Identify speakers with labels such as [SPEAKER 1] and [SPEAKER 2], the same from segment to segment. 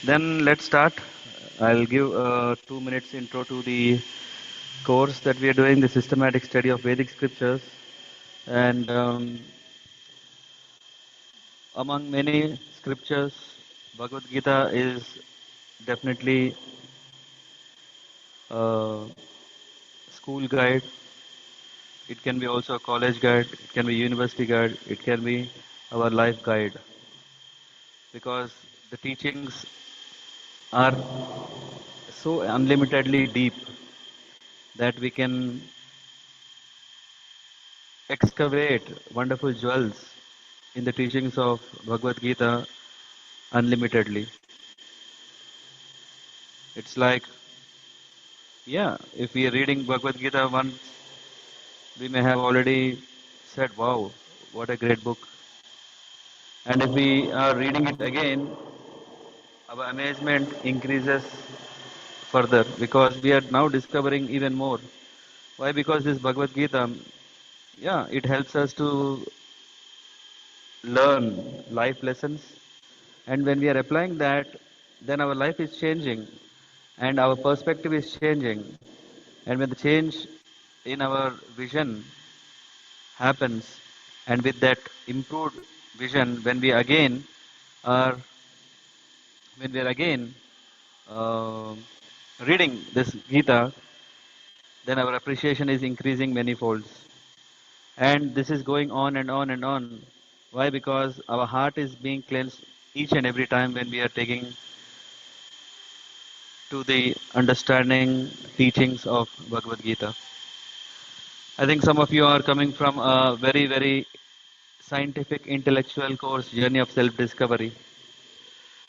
[SPEAKER 1] Then let's start. I'll give 2 minutes intro to the course that we are doing, the systematic study of Vedic scriptures. And among many scriptures, Bhagavad Gita is definitely a school guide. It can be also a college guide. It can be university guide. It can be our life guide because the teachings are so unlimitedly deep that we can excavate wonderful jewels in the teachings of Bhagavad Gita unlimitedly. It's like, yeah, if we are reading Bhagavad Gita once, we may have already said, wow, what a great book. And if we are reading it again, our amazement increases further because we are now discovering even more. Why? Because this Bhagavad Gita, yeah, it helps us to learn life lessons. And when we are applying that, then our life is changing and our perspective is changing. And when the change in our vision happens, and with that improved vision, are when we are again uh, reading this Gita, then our appreciation is increasing many folds. And this is going on and on and on. Why? Because our heart is being cleansed each and every time when we are taking to the understanding teachings of Bhagavad Gita. I think some of you are coming from a very, very scientific, intellectual course, journey of self-discovery.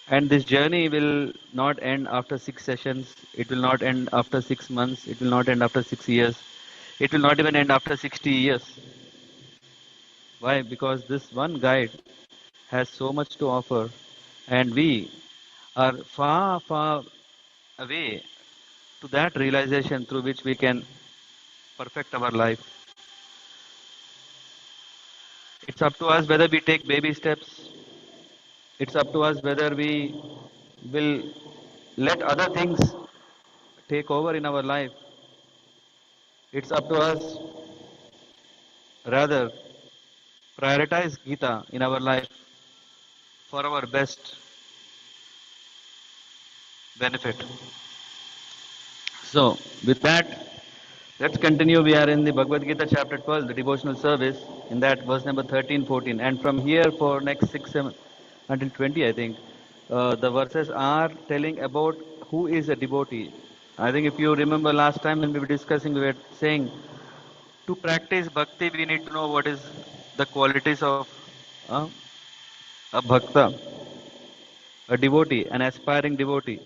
[SPEAKER 1] And this journey will not end after 6 sessions. It will not end after 6 months. It will not end after 6 years. It will not even end after 60 years. Why? Because this one guide has so much to offer, and we are far, far away to that realization through which we can perfect our life. It's up to us whether we take baby steps. It's up to us whether we will let other things take over in our life. It's up to us rather prioritize Gita in our life for our best benefit. So, with that, let's continue. We are in the Bhagavad Gita, chapter 12, the devotional service, in that verse number 13, 14. And from here for next 6, 7, until 20, I think, the verses are telling about who is a devotee. I think if you remember last time when we were discussing, we were saying to practice bhakti, we need to know what is the qualities of uh, a bhakta, a devotee, an aspiring devotee.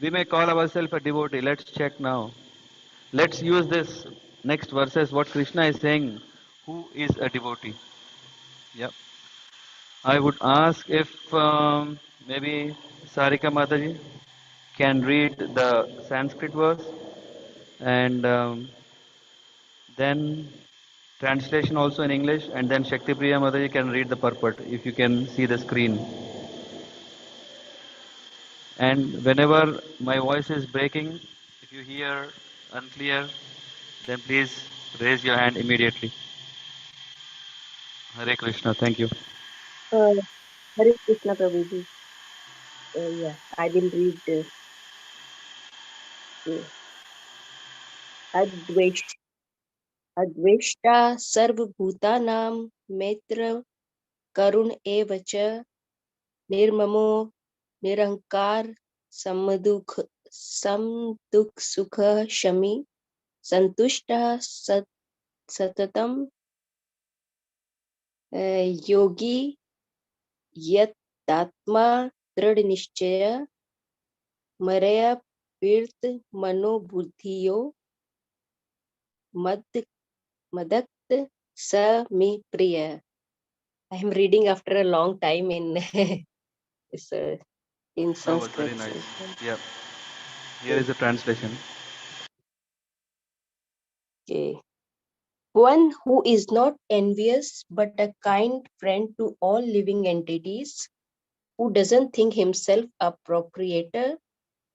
[SPEAKER 1] We may call ourselves a devotee. Let's check now. Let's use this next verses, what Krishna is saying. Who is a devotee? Yep. I would ask if maybe Sarika Mataji can read the Sanskrit verse and then translation also in English, and then Shakti Priya Mataji can read the purport if you can see the screen. And whenever my voice is breaking, if you hear unclear, then please raise your hand immediately. Hare Krishna. Thank you.
[SPEAKER 2] Uh, Hare Krishna Prabhuji. Yeah, I will read uh, Advesh, Adveshta Sarvabhutanam Maitra Karun Evacha Nirmamo Nirankar Samadukh Samdukh Sukha Shami Santushta Satatam Yogi Yat Tatma Dृढ़ Maraya Pirt Mano Buddhiyo Mad Madakt Sa Mi Priya. I am reading after a long time in this, in
[SPEAKER 1] Oh, very
[SPEAKER 2] Sanskrit.
[SPEAKER 1] nice. Yeah. Here is the translation.
[SPEAKER 2] Okay. One who is not envious but a kind friend to all living entities, who doesn't think himself a proprietor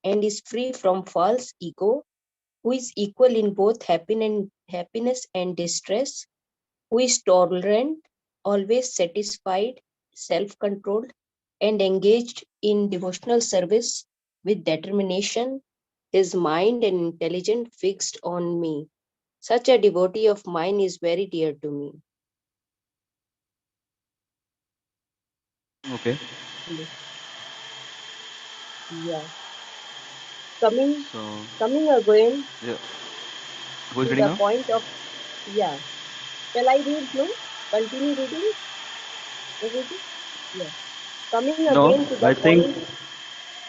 [SPEAKER 2] and is free from false ego, who is equal in both happiness and distress, who is tolerant, always satisfied, self-controlled, and engaged in devotional service with determination, his mind and intelligence fixed on me. Such a devotee of mine is very dear to me.
[SPEAKER 1] Okay.
[SPEAKER 2] Yeah. Coming
[SPEAKER 1] So,
[SPEAKER 2] again
[SPEAKER 1] yeah. Who's
[SPEAKER 2] to
[SPEAKER 1] reading
[SPEAKER 2] the
[SPEAKER 1] now?
[SPEAKER 2] point of, yeah. Shall I read, no? Continue reading? Prabhuji? Yeah. Coming
[SPEAKER 1] No,
[SPEAKER 2] again to the
[SPEAKER 1] I think
[SPEAKER 2] point.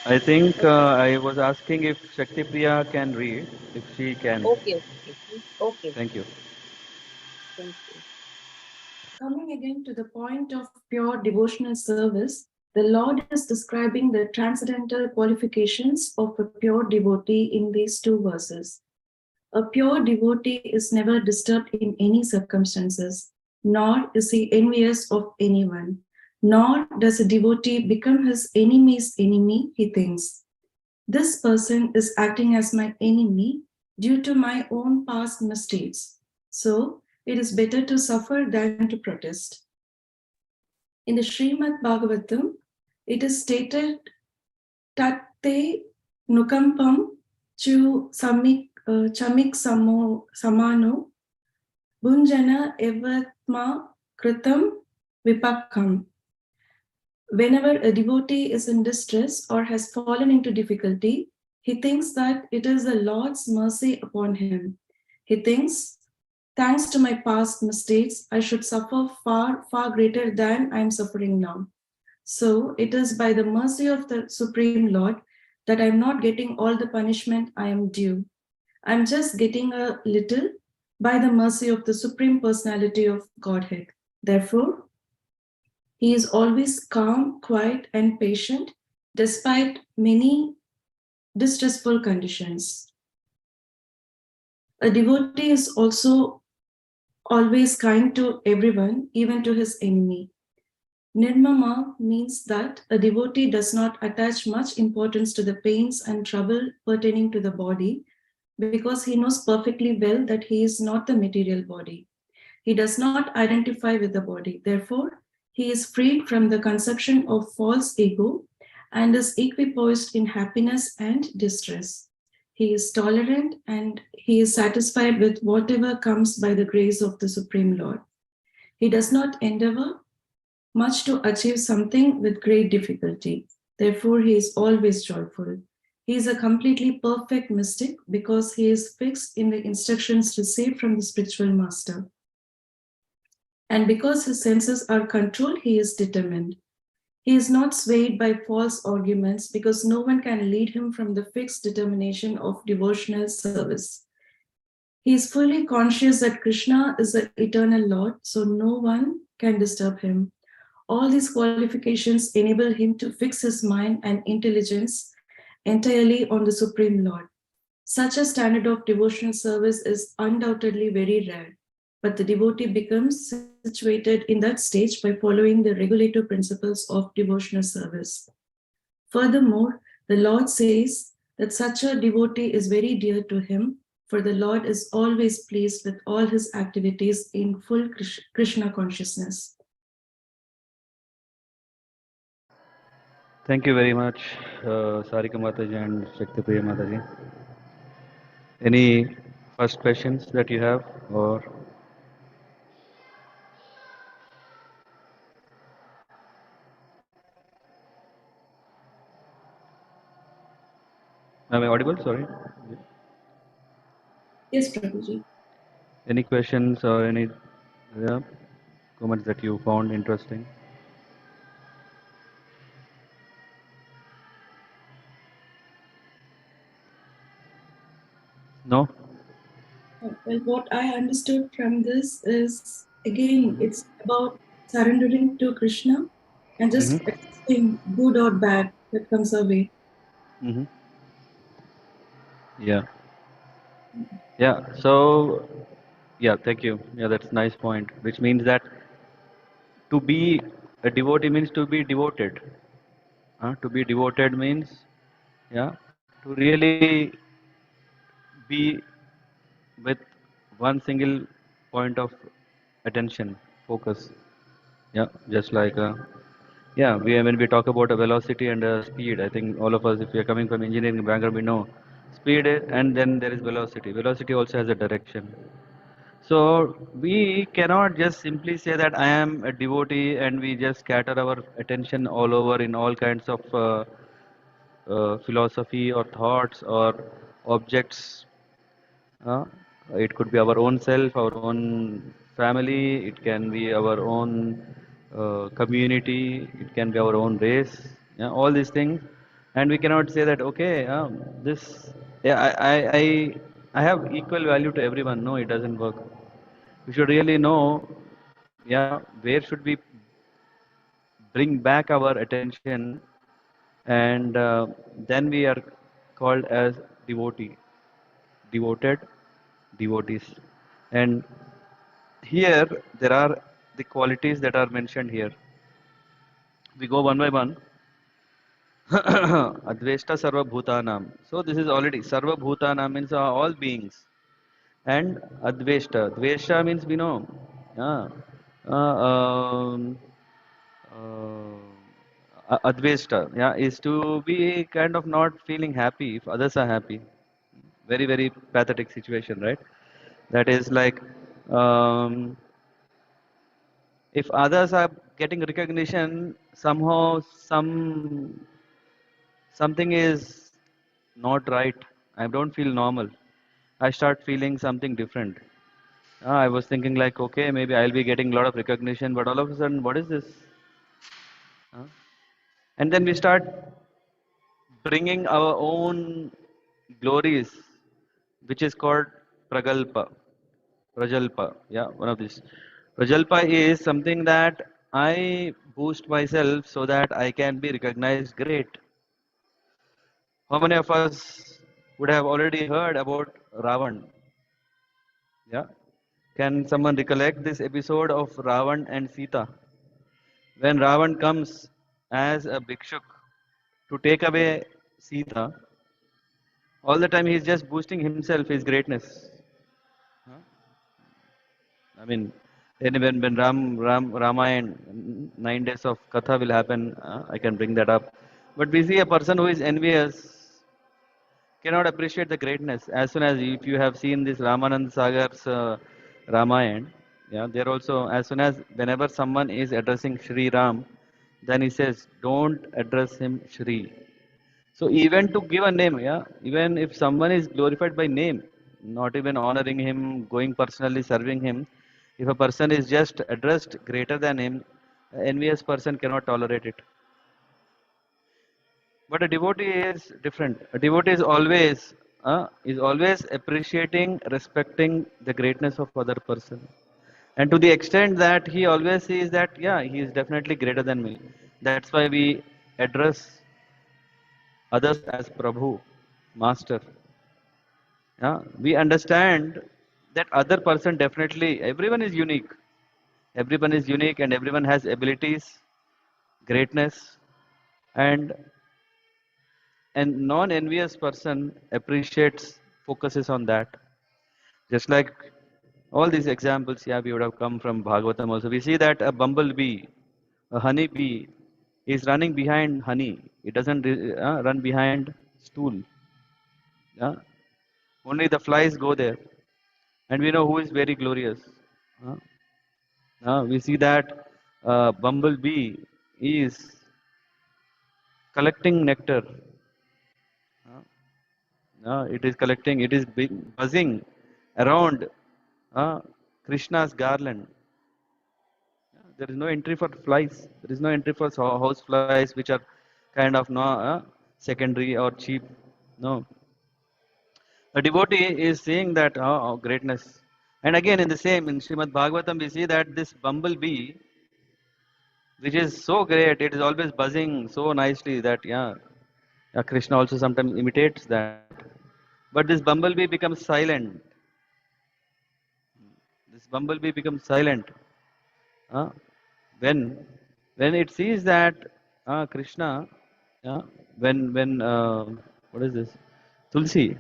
[SPEAKER 2] Okay.
[SPEAKER 1] I was asking if Shakti Priya can read, if she can.
[SPEAKER 2] Okay. Okay.
[SPEAKER 1] Thank you.
[SPEAKER 2] Thank you.
[SPEAKER 3] Coming again to the point of pure devotional service, the Lord is describing the transcendental qualifications of a pure devotee in these two verses. A pure devotee is never disturbed in any circumstances, nor is he envious of anyone, nor does a devotee become his enemy's enemy, he thinks. This person is acting as my enemy due to my own past mistakes. So it is better to suffer than to protest. In the Srimad-Bhagavatam, it is stated Tatte Nukampam Chu Chamik Samano Bunjana Evatma Kritam Vipakam. Whenever a devotee is in distress or has fallen into difficulty, he thinks that it is the Lord's mercy upon him. He thinks, thanks to my past mistakes, I should suffer far, far greater than I am suffering now. So it is by the mercy of the Supreme Lord that I am not getting all the punishment I am due. I am just getting a little by the mercy of the Supreme Personality of Godhead. Therefore, he is always calm, quiet, and patient despite many distressful conditions. A devotee is also always kind to everyone, even to his enemy. Nirmama means that a devotee does not attach much importance to the pains and trouble pertaining to the body because he knows perfectly well that he is not the material body. He does not identify with the body. Therefore, he is freed from the conception of false ego and is equipoised in happiness and distress. He is tolerant and he is satisfied with whatever comes by the grace of the Supreme Lord. He does not endeavor much to achieve something with great difficulty. Therefore, he is always joyful. He is a completely perfect mystic because he is fixed in the instructions received from the spiritual master. And because his senses are controlled, he is determined. He is not swayed by false arguments because no one can lead him from the fixed determination of devotional service. He is fully conscious that Krishna is the eternal Lord, so no one can disturb him. All these qualifications enable him to fix his mind and intelligence entirely on the Supreme Lord. Such a standard of devotional service is undoubtedly very rare, but the devotee becomes situated in that stage by following the regulative principles of devotional service. Furthermore, the Lord says that such a devotee is very dear to him, for the Lord is always pleased with all his activities in full Krishna consciousness.
[SPEAKER 1] Thank you very much, Sarika Mataji and Shakti Priya Mataji. Any first questions that you have, or am I audible? Sorry.
[SPEAKER 3] Yes, Prabhuji.
[SPEAKER 1] Any questions or any comments that you found interesting? No?
[SPEAKER 3] Well, what I understood from this is again, it's about surrendering to Krishna and just
[SPEAKER 1] Mm-hmm.
[SPEAKER 3] accepting good or bad that comes our way.
[SPEAKER 1] Mm-hmm. Yeah. Yeah. So, yeah, thank you. Yeah, that's a nice point. Which means that to be a devotee means to be devoted. To be devoted means, yeah, to really be with one single point of attention, focus. Yeah, just like yeah, when we talk about a velocity and speed, I think all of us, if we are coming from engineering background, we know speed and then there is velocity. Velocity also has a direction. So we cannot just simply say that I am a devotee and we just scatter our attention all over in all kinds of philosophy or thoughts or objects. Uh, it could be our own self, our own family, it can be our own community, it can be our own race, yeah, all these things. And we cannot say that, okay, this, yeah, I have equal value to everyone. No, it doesn't work. We should really know, yeah, where should we bring back our attention, and then we are called as devotee, devoted, devotees. And here there are the qualities that are mentioned here. We go one by one. Adveshta Sarva Bhutanam. So this is already Sarva Bhutanam means all beings. And Adveshta. Dvesha means we know. Yeah. Uh, um, Adveshta, yeah, is to be kind of not feeling happy if others are happy. Very, very pathetic situation, right? That is like, um, if others are getting recognition, somehow something is not right. I don't feel normal. I start feeling something different. I was thinking like, okay, maybe I'll be getting a lot of recognition, but all of a sudden, what is this? Uh, and then we start bringing our own glories, which is called pragalpa. Prajalpa, yeah, one of these. Prajalpa is something that I boost myself so that I can be recognized great. How many of us would have already heard about Ravan? Yeah. Can someone recollect this episode of Ravan and Sita? When Ravan comes as a bhikshuk to take away Sita, all the time he's just boosting himself, his greatness. I mean, when Ramayana, 9 days of Katha will happen, I can bring that up. But we see a person who is envious cannot appreciate the greatness. As soon as if you have seen this Ramanand Sagar's Ramayana, yeah, there also, as soon as whenever someone is addressing Shri Ram, then he says, don't address him Shri. So even to give a name, yeah, even if someone is glorified by name, not even honoring him, going personally serving him, if a person is just addressed greater than him, envious person cannot tolerate it. But a devotee is different. A devotee is always appreciating, respecting the greatness of other person, and to the extent that he always sees that yeah, he is definitely greater than me. That's why we address others as Prabhu, Master. Yeah, we understand that other person definitely everyone is unique. Everyone is unique and everyone has abilities, greatness, and non-envious person appreciates, focuses on that. Just like all these examples, yeah, we would have come from Bhagavatam also. We see that a bumblebee, a honey bee, is running behind honey. It doesn't run behind stool. Yeah? Only the flies go there. And we know who is very glorious. Uh, we see that bumblebee is collecting nectar. It is collecting, it is buzzing around uh, Krishna's garland. There is no entry for flies. There is no entry for house flies, which are kind of no secondary or cheap. No, a devotee is seeing that greatness. And again, in the same in Srimad Bhagavatam, we see that this bumblebee, which is so great, it is always buzzing so nicely that Krishna also sometimes imitates that. But this bumblebee becomes silent. This bumblebee becomes silent uh, when when it sees that Krishna. Yeah, when what is this? Tulsi,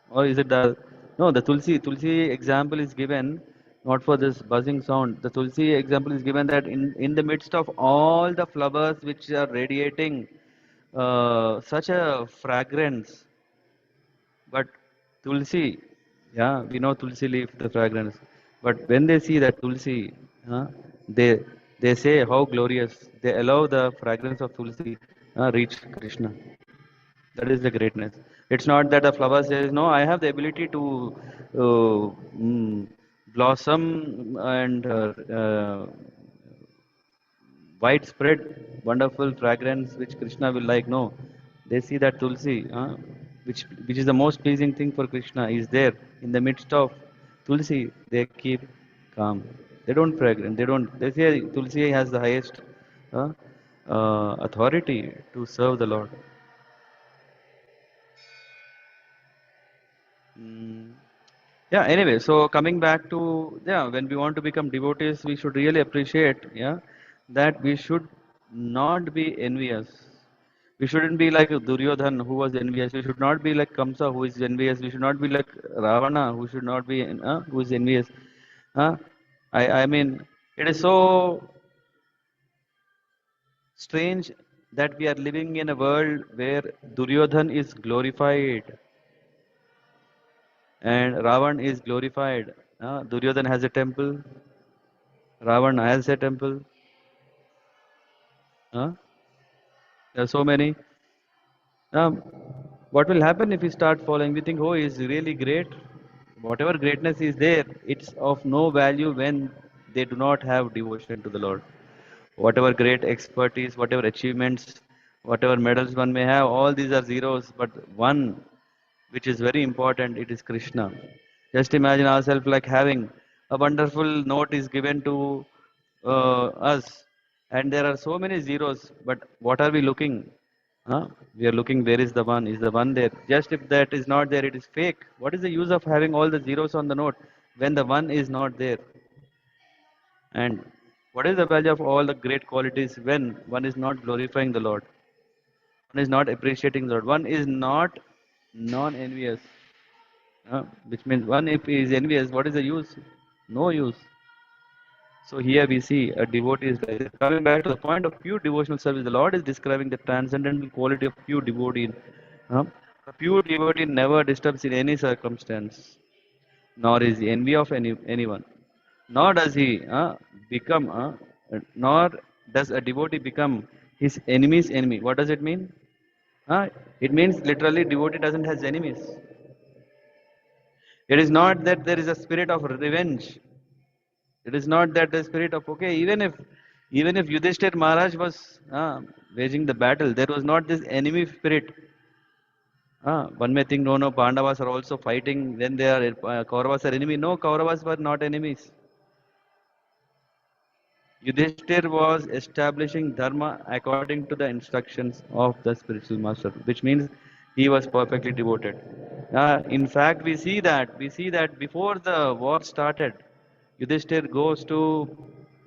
[SPEAKER 1] or is it the no? The Tulsi example is given not for this buzzing sound. The Tulsi example is given that in the midst of all the flowers which are radiating such a fragrance, but Tulsi, yeah, we know Tulsi leaf, the fragrance. But when they see that Tulsi, they they say how glorious. They allow the fragrance of Tulsi reach Krishna. That is the greatness. It's not that the flower says, no, I have the ability to blossom and widespread, wonderful fragrance which Krishna will like. No, they see that Tulsi, which is the most pleasing thing for Krishna, is there in the midst of Tulsi. They keep calm. They don't fragrant. They don't. They say Tulsi has the highest uh, authority to serve the Lord. Mm. Yeah, anyway, so coming back to, yeah, when we want to become devotees, we should really appreciate, yeah, that we should not be envious. We shouldn't be like Duryodhan who was envious. We should not be like Kamsa who is envious. We should not be like Ravana who should not be who is envious. Uh, I mean, it is so strange that we are living in a world where Duryodhan is glorified and Ravan is glorified. Duryodhan has a temple, Ravan has a temple. There are so many. Um, what will happen if we start following? We think, oh, he's really great. Whatever greatness is there, it's of no value when they do not have devotion to the Lord. Whatever great expertise, whatever achievements, whatever medals one may have, all these are zeros. But one which is very important, it is Krishna. Just imagine ourselves like having a wonderful note is given to us, and there are so many zeros, but what are we looking? We are looking where is the one? Is the one there? Just if that is not there, it is fake. What is the use of having all the zeros on the note when the one is not there? And what is the value of all the great qualities when one is not glorifying the Lord? One is not appreciating the Lord. One is not non-envious. Which means one if he is envious, what is the use? No use. So here we see a devotee is like that. Coming back to the point of pure devotional service, the Lord is describing the transcendental quality of pure devotee. A pure devotee never disturbs in any circumstance, nor is he envy of anyone, nor does he nor does a devotee become his enemy's enemy. What does it mean? It means literally devotee doesn't have enemies. It is not that there is a spirit of revenge. It is not that the spirit of okay, even if Yudhishthir Maharaj was waging the battle, there was not this enemy spirit. One may think no, Pandavas are also fighting. Then they are Kauravas are enemy. No, Kauravas were not enemies. Yudhishthir was establishing dharma according to the instructions of the spiritual master, which means he was perfectly devoted. In fact, we see that before the war started, Yudhishthir goes to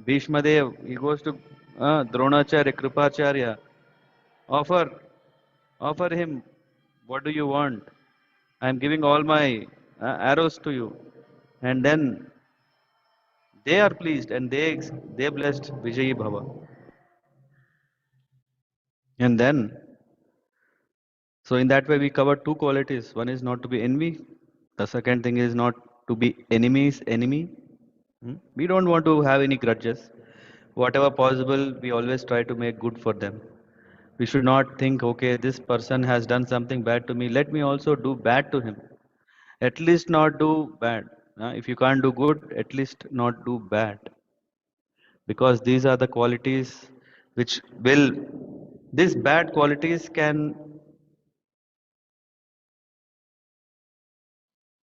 [SPEAKER 1] Bhishma Dev, he goes to Dronacharya, Kripacharya, offer, offer him, what do you want? I am giving all my arrows to you. And then they are pleased and they blessed Vijayi Bhava. And then, so in that way we cover two qualities. One is not to be envy. The second thing is not to be enemy's enemy. We don't want to have any grudges. Whatever possible, we always try to make good for them. We should not think, okay, this person has done something bad to me. Let me also do bad to him. At least not do bad. If you can't do good, at least not do bad. Because these are the qualities which will, these bad qualities can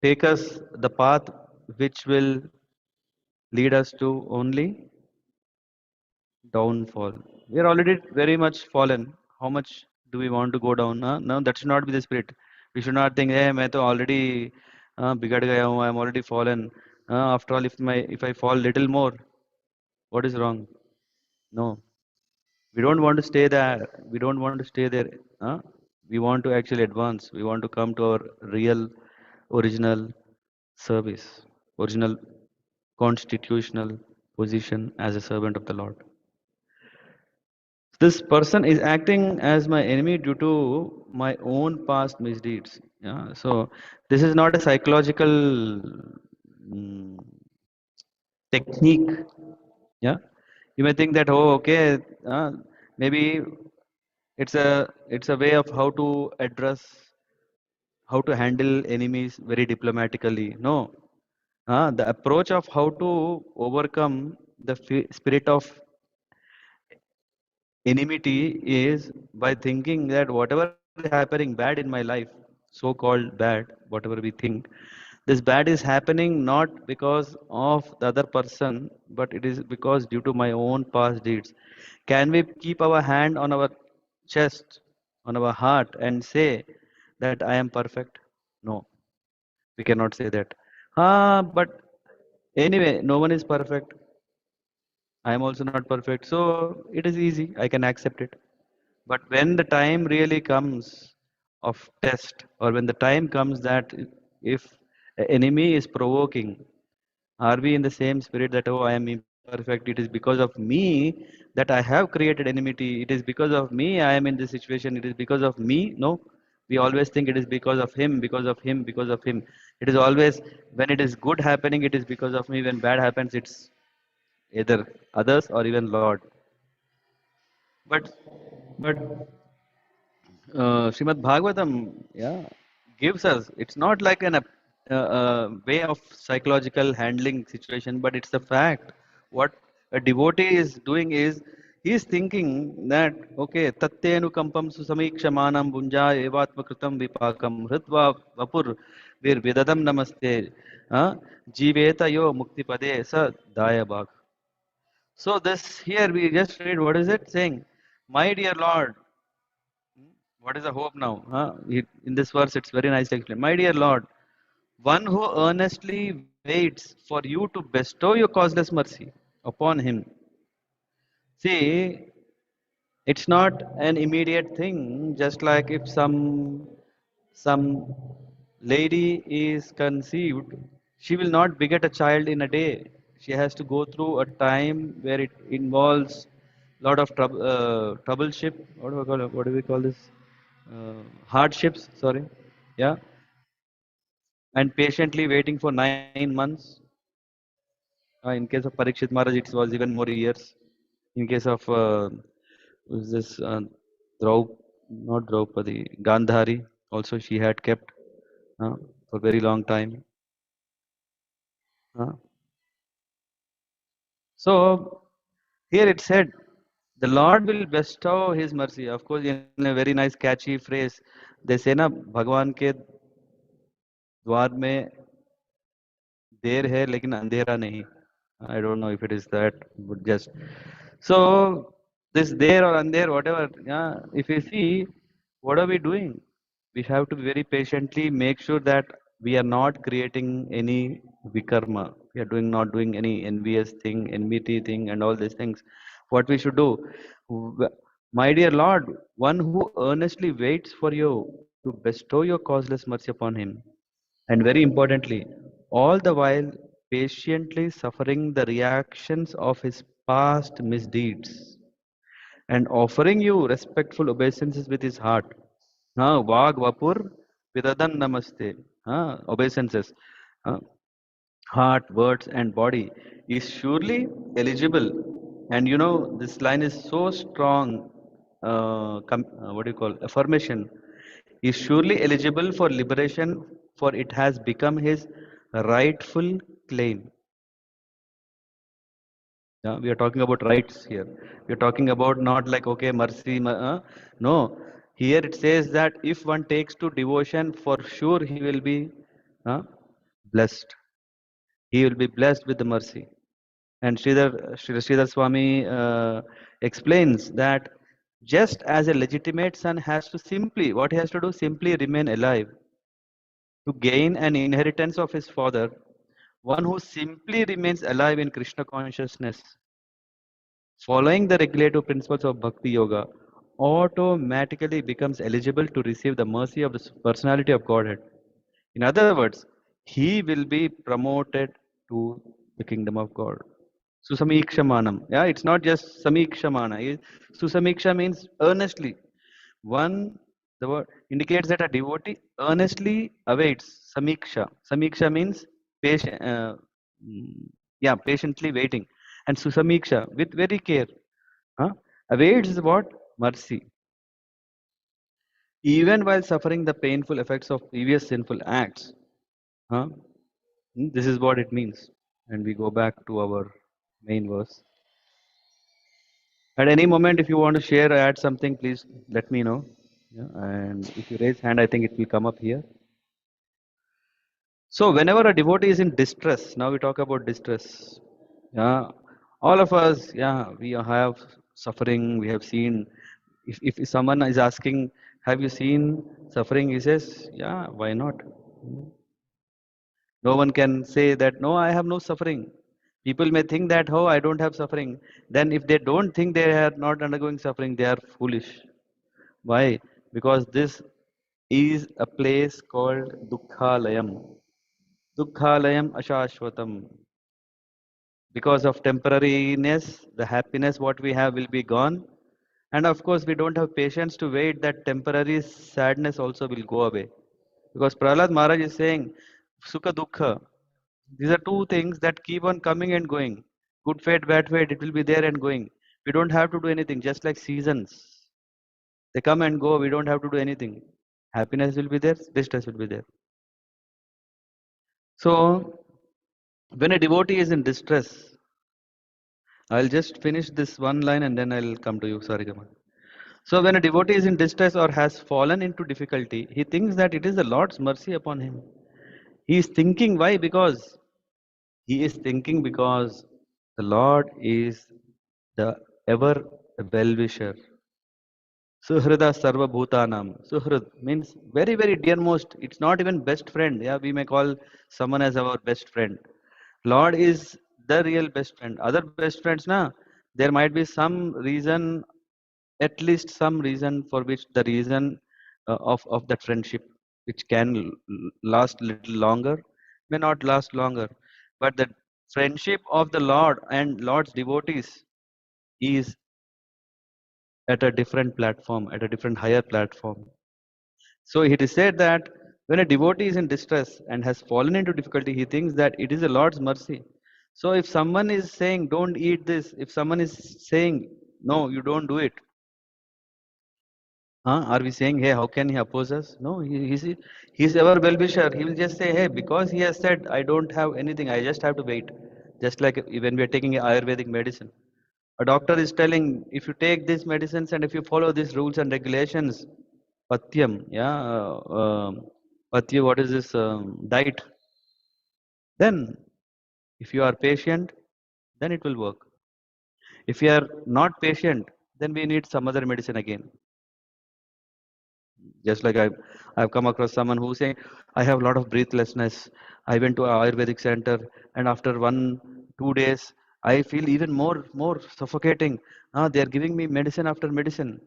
[SPEAKER 1] take us the path which will lead us to only downfall. We are already very much fallen. How much do we want to go down? No, that should not be the spirit. We should not think, hey, मैं तो already बिगड़ गया हूँ. I am already fallen. After all, if I fall little more, what is wrong? No. We don't want to stay there. We don't want to stay there. Huh? We want to actually advance. We want to come to our real, original service, original constitutional position as a servant of the Lord. This person is acting as my enemy due to my own past misdeeds. Yeah? So this is not a psychological mm, technique. Yeah, you may think that, oh, okay, maybe it's a way of how to address, how to handle enemies very diplomatically. No, the approach of how to overcome the spirit of enmity is by thinking that whatever is happening bad in my life, so called bad, whatever we think, this bad is happening not because of the other person, but it is because due to my own past deeds. Can we keep our hand on our chest, on our heart, and say that I am perfect? No, we cannot say that. But anyway, no one is perfect. I am also not perfect. So it is easy. I can accept it. But when the time really comes of test, or when the time comes that if an enemy is provoking, are we in the same spirit that, oh, I am imperfect, it is because of me that I have created enmity, it is because of me I am in this situation, it is because of me? No, we always think it is because of him, because of him, because of him. It is always, when it is good happening, it is because of me. When bad happens, it's either others or even Lord. But Srimad Bhagavatam, yeah, gives us. It's not like an way of psychological handling situation, but it's the fact. What a devotee is doing is he is thinking that okay, tattenu kampam susamikshamanam bunja evatma kritam vipakam hritva vapur vir vidadam namaste jiveta yo mukti pade sa dayabhag. So this here we just read what is it saying? My dear Lord, what is the hope now? In this verse, it's very nicely explained. My dear Lord, one who earnestly waits for you to bestow your causeless mercy upon him. See, it's not an immediate thing, just like if some lady is conceived, she will not beget a child in a day. She has to go through a time where it involves a lot of troubleship. What do we call this? Hardships. Sorry, yeah, and patiently waiting for 9 months. In case of Parikshit Maharaj, it was even more years. In case of who's this not Draupadi, Gandhari, also she had kept for a very long time. Uh, so here it said, the Lord will bestow His mercy. Of course, in a very nice catchy phrase, they say ना भगवान के द्वार में देर है लेकिन अंधेरा नहीं. I don't know if it is that, but just so this there or under whatever. Yeah, if you see, what are we doing? We have to very patiently make sure that we are not creating any vikarma. We are doing not doing any envious thing, enmity thing, and all these things. What we should do, my dear Lord, one who earnestly waits for you to bestow your causeless mercy upon him, and very importantly, all the while patiently suffering the reactions of his past misdeeds and offering you respectful obeisances with his heart. Vag vapur vidadam namaste. Obeisances. Uh, Heart, words, and body is surely eligible. And you know, this line is so strong. What do you call affirmation? Is surely eligible for liberation, for it has become his rightful claim. Yeah, we are talking about rights here. We are talking about not like okay, mercy. No, here it says that if one takes to devotion, for sure he will be blessed. He will be blessed with the mercy. And Sridhar Swami explains that just as a legitimate son has to simply, what he has to do, simply remain alive to gain an inheritance of his father, one who simply remains alive in Krishna consciousness following the regulative principles of Bhakti Yoga, automatically becomes eligible to receive the mercy of the personality of Godhead. In other words, he will be promoted to the kingdom of God. Susamikshamanam. Yeah, it's not just samikshamana. Susamiksha means earnestly. One, the word indicates that a devotee earnestly awaits samiksha. Samiksha means patient, yeah, patiently waiting. And susamiksha, with very care, huh? Awaits what? Mercy. Even while suffering the painful effects of previous sinful acts. Huh? This is what it means. And we go back to our main verse. At any moment, if you want to share or add something, please let me know. Yeah, and if you raise hand, I think it will come up here. So whenever a devotee is in distress, now we talk about distress. Yeah, all of us, yeah, we have suffering. We have seen. If someone is asking, have you seen suffering? He says, yeah, why not? No one can say that, no, I have no suffering. People may think that, oh, I don't have suffering. Then if they don't think they are not undergoing suffering, they are foolish. Why? Because this is a place called Dukkhalayam. Dukkhalayam Ashashvatam. Because of temporariness, the happiness what we have will be gone. And of course, we don't have patience to wait that temporary sadness also will go away. Because Prahlad Maharaj is saying, Sukha Dukkha. These are two things that keep on coming and going. Good fate, bad fate, it will be there and going. We don't have to do anything, just like seasons. They come and go, we don't have to do anything. Happiness will be there, distress will be there. So, when a devotee is in distress, I'll just finish this one line and then I'll come to you. Sorry, Gama. So, when a devotee is in distress or has fallen into difficulty, he thinks that it is the Lord's mercy upon him. He is thinking why? Because he is thinking because the Lord is the ever well-wisher. Suhrida Sarva Bhutanam. Suhrud means very, very dearmost. It's not even best friend. Yeah, we may call someone as our best friend. Lord is the real best friend. Other best friends, na, there might be some reason, at least some reason for which the reason of that friendship, which can last little longer, may not last longer. But the friendship of the Lord and Lord's devotees is at a different platform, at a different higher platform. So it is said that when a devotee is in distress and has fallen into difficulty, he thinks that it is the Lord's mercy. So if someone is saying, don't eat this, if someone is saying, no, you don't do it, are we saying, hey, how can he oppose us? No, he's our well-wisher. He will just say, hey, because he has said, I don't have anything, I just have to wait. Just like when we are taking Ayurvedic medicine. A doctor is telling, if you take these medicines and if you follow these rules and regulations, Patyam, yeah, Patya, what is this diet? Then, if you are patient, then it will work. If you are not patient, then we need some other medicine again. Just like I've come across someone who's saying, I have a lot of breathlessness. I went to an Ayurvedic center, and after 2 days, I feel even more suffocating. They are giving me medicine after medicine.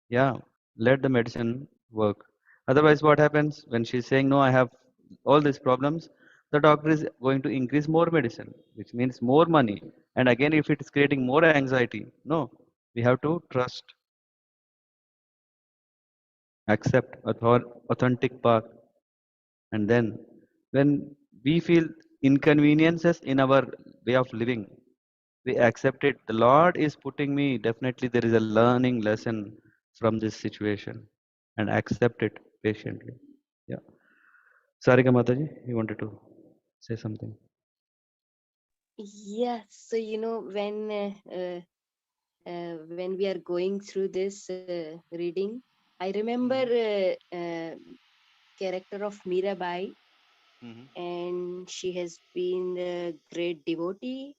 [SPEAKER 1] Yeah, let the medicine work. Otherwise, what happens when she's saying, no, I have all these problems, the doctor is going to increase more medicine, which means more money. And again, if it is creating more anxiety, no, we have to trust, accept authentic path. And then when we feel inconveniences in our way of living, we accept it. The Lord is putting me, definitely there is a learning lesson from this situation, and accept it patiently. Yeah. Sarika Mataji, you wanted to say something?
[SPEAKER 2] Yes, so when we are going through this reading, I remember character of Mirabai, and she has been a great devotee.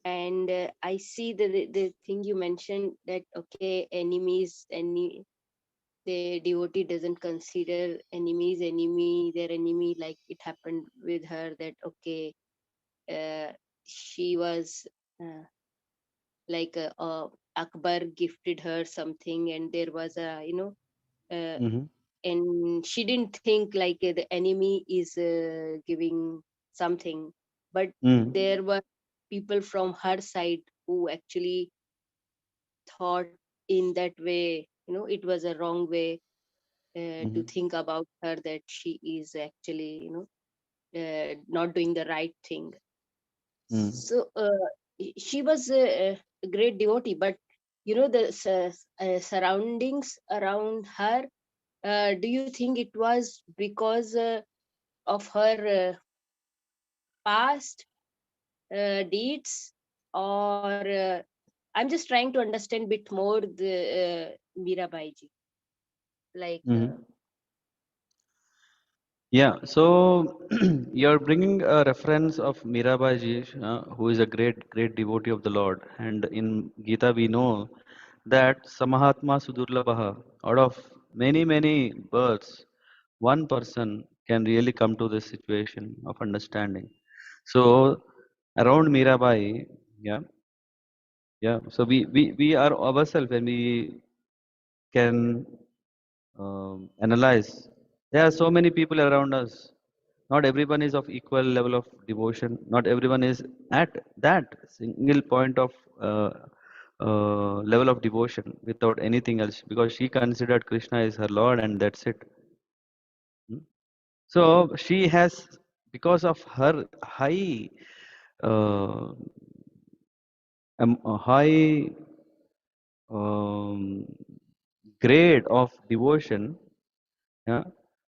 [SPEAKER 2] And I see the thing you mentioned, that okay, enemies, the devotee doesn't consider enemies their enemy, like it happened with her, that okay, she was like Akbar gifted her something, and there was a
[SPEAKER 1] Mm-hmm.
[SPEAKER 2] and she didn't think like the enemy is giving something, but
[SPEAKER 1] Mm-hmm.
[SPEAKER 2] there were people from her side who actually thought in that way, it was a wrong way to
[SPEAKER 1] Mm-hmm.
[SPEAKER 2] think about her, that she is actually not doing the right thing. So she was a great devotee, but the surroundings around her, do you think it was because of her past deeds, or I'm just trying to understand bit more the Mirabai ji, like
[SPEAKER 1] Mm-hmm. Yeah, so you're bringing a reference of Mirabai ji, who is a great devotee of the Lord. And in Gita, we know that Samahatma Sudurlabhaha, out of many births, one person can really come to this situation of understanding. So, around Mirabai, yeah, yeah. So we are ourselves when we can analyze. There are so many people around us. Not everyone is of equal level of devotion. Not everyone is at that single point of level of devotion without anything else, because she considered Krishna as her Lord and that's it. Hmm? So she has, because of her uh, high um, grade of devotion. Yeah.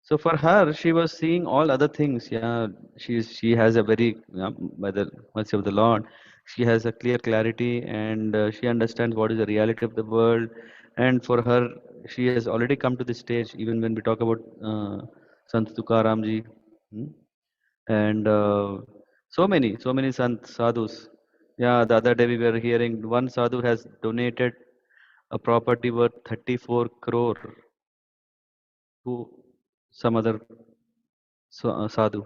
[SPEAKER 1] So for her, she was seeing all other things. Yeah, she has a very by the mercy of the Lord, she has a clear clarity, and she understands what is the reality of the world. And for her, she has already come to this stage. Even when we talk about Sant Tukaram ji, hmm, and so many Sant sadhus. Yeah, the other day we were hearing one sadhu has donated a property worth 34 crore to some other sadhu.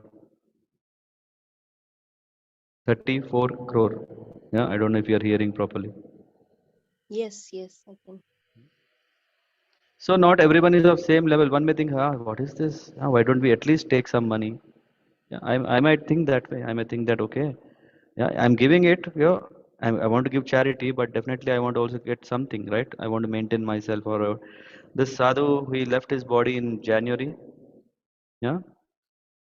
[SPEAKER 1] 34 crore. Yeah, I don't know if you are hearing properly.
[SPEAKER 2] yes, I can.
[SPEAKER 1] So not everyone is of same level. One may think, what is this? Why don't we at least take some money? Yeah, I might think that way. I might think that, okay, yeah, I'm giving it. Yeah, I want to give charity, but definitely I want to also get something, right? I want to maintain myself. Or this sadhu, he left his body in January. Yeah,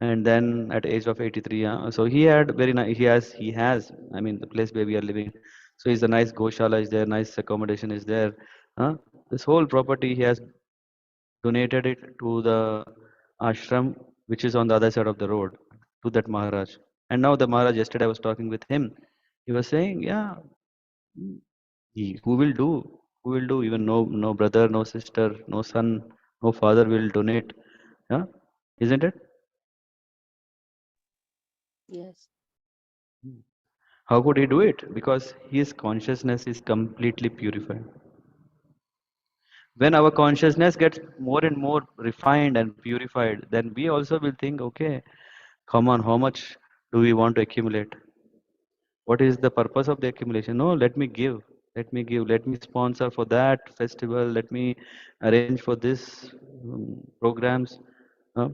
[SPEAKER 1] and then at age of 83, yeah, so he had very nice. He has. I mean, the place where we are living. So it's a nice goshala is there, nice accommodation is there. This whole property he has donated it to the ashram, which is on the other side of the road, to that Maharaj. And now the Maharaj, yesterday I was talking with him. He was saying, yeah, who will do? Who will do? Even no brother, no sister, no son, no father will donate. Yeah, isn't it?
[SPEAKER 2] Yes.
[SPEAKER 1] How could he do it? Because his consciousness is completely purified. When our consciousness gets more and more refined and purified, then we also will think, okay, come on, how much do we want to accumulate? What is the purpose of the accumulation? No, let me give. Let me give. Let me sponsor for that festival. Let me arrange for this programs. Uh,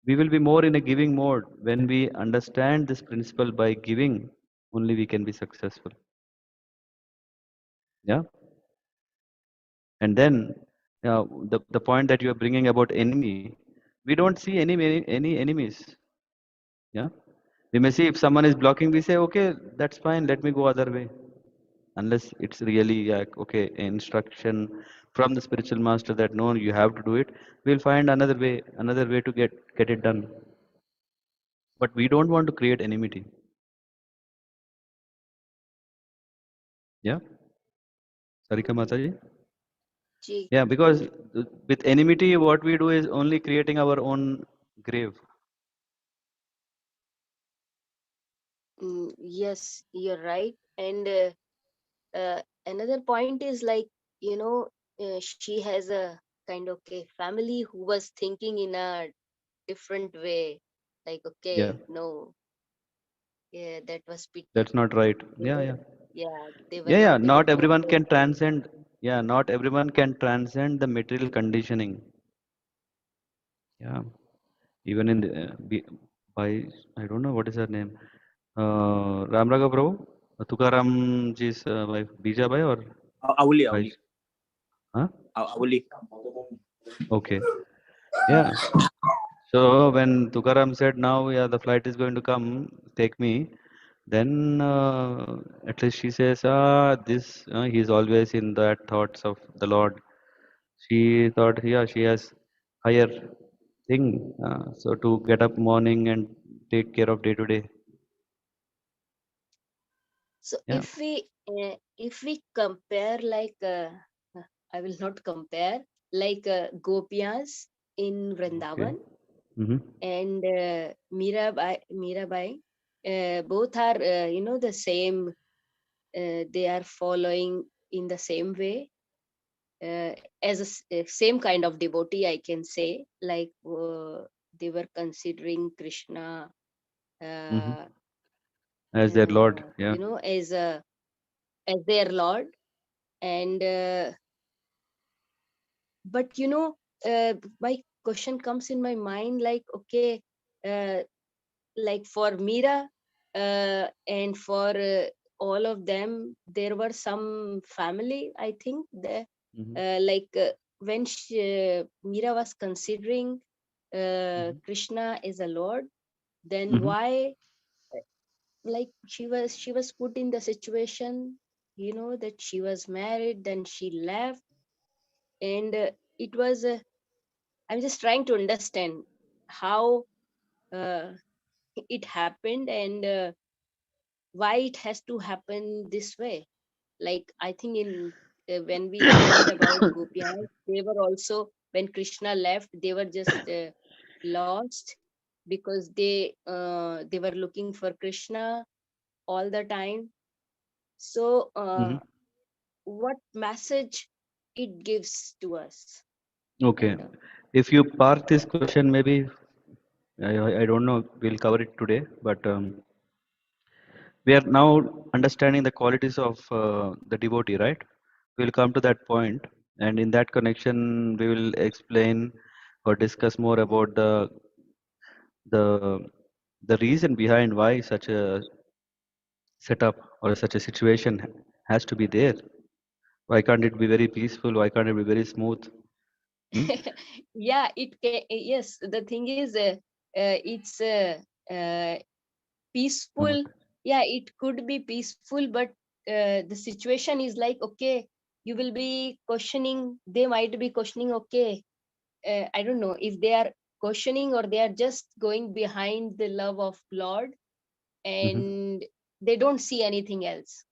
[SPEAKER 1] we will be more in a giving mode. When we understand this principle, by giving only we can be successful. Yeah. And then the point that you are bringing about enemy, we don't see any enemies. Yeah, we may see if someone is blocking, we say, okay, that's fine. Let me go other way. Unless it's really okay, instruction from the spiritual master that no, you have to do it. We'll find another way to get it done. But we don't want to create enmity. Yeah, Sarika
[SPEAKER 2] Mhm.
[SPEAKER 1] Mataji.
[SPEAKER 2] Ji.
[SPEAKER 1] Yeah, because with enmity, what we do is only creating our own grave.
[SPEAKER 2] Yes, you're right. And another point is like, she has a kind of a family who was thinking in a different way. Like,
[SPEAKER 1] Yeah,
[SPEAKER 2] okay, no, yeah, that was
[SPEAKER 1] that's
[SPEAKER 2] pity.
[SPEAKER 1] not right.
[SPEAKER 2] You
[SPEAKER 1] Yeah,
[SPEAKER 2] know,
[SPEAKER 1] yeah.
[SPEAKER 2] Yeah, they were
[SPEAKER 1] Yeah,
[SPEAKER 2] not able
[SPEAKER 1] not
[SPEAKER 2] to
[SPEAKER 1] everyone
[SPEAKER 2] operate.
[SPEAKER 1] can transcend. Yeah, not everyone can transcend the material conditioning. Yeah, even in the, by, I don't know what is her name. Ram Raghav Prabhu, Tukaram ji's wife, Bija Bai or
[SPEAKER 4] Avuli,
[SPEAKER 1] Bhai?
[SPEAKER 4] Avuli.
[SPEAKER 1] Huh?
[SPEAKER 4] Avuli.
[SPEAKER 1] Okay. Yeah. So when Tukaram said, now, yeah, the flight is going to come, take me, then at least she says, this, he's always in that thoughts of the Lord. She thought, yeah, she has higher thing, so to get up morning and take care of day to day.
[SPEAKER 2] So
[SPEAKER 1] Yeah.
[SPEAKER 2] if we compare like I will not compare like Gopiyas in
[SPEAKER 1] Okay.
[SPEAKER 2] Vrindavan
[SPEAKER 1] Mm-hmm.
[SPEAKER 2] and Mirabai, both are the same. They are following in the same way as same kind of devotee, I can say. Like they were considering Krishna,
[SPEAKER 1] Mm-hmm.
[SPEAKER 2] uh,
[SPEAKER 1] As their Lord. Yeah.
[SPEAKER 2] as their Lord, and but my question comes in my mind like, okay, uh, like for Meera and for all of them, there were some family, I think, there,
[SPEAKER 1] Mm-hmm.
[SPEAKER 2] like when Meera was considering
[SPEAKER 1] Mm-hmm.
[SPEAKER 2] Krishna as a Lord, then
[SPEAKER 1] Mm-hmm.
[SPEAKER 2] why, like she was put in the situation, that she was married, then she left, and it was I'm just trying to understand how uh, it happened, and why it has to happen this way. Like I think in when we read about Gopiyas, they were also, when Krishna left, they were just lost, because they were looking for Krishna all the time. So
[SPEAKER 1] Mm-hmm.
[SPEAKER 2] what message it gives to us,
[SPEAKER 1] Okay.
[SPEAKER 2] kind of.
[SPEAKER 1] If you park this question, maybe I don't know. We'll cover it today, but we are now understanding the qualities of the devotee, right? We'll come to that point, and in that connection, we will explain or discuss more about the the reason behind why such a setup or such a situation has to be there. Why can't it be very peaceful? Why can't it be very smooth? Hmm?
[SPEAKER 2] Yeah, it can. Yes, the thing is, it's uh, peaceful.
[SPEAKER 1] Okay.
[SPEAKER 2] Yeah, it could be peaceful, but the situation is like, okay, you will be questioning, they might be questioning, okay, I don't know if they are questioning or they are just going behind the love of Lord,
[SPEAKER 1] Mhm.
[SPEAKER 2] and they don't see anything else,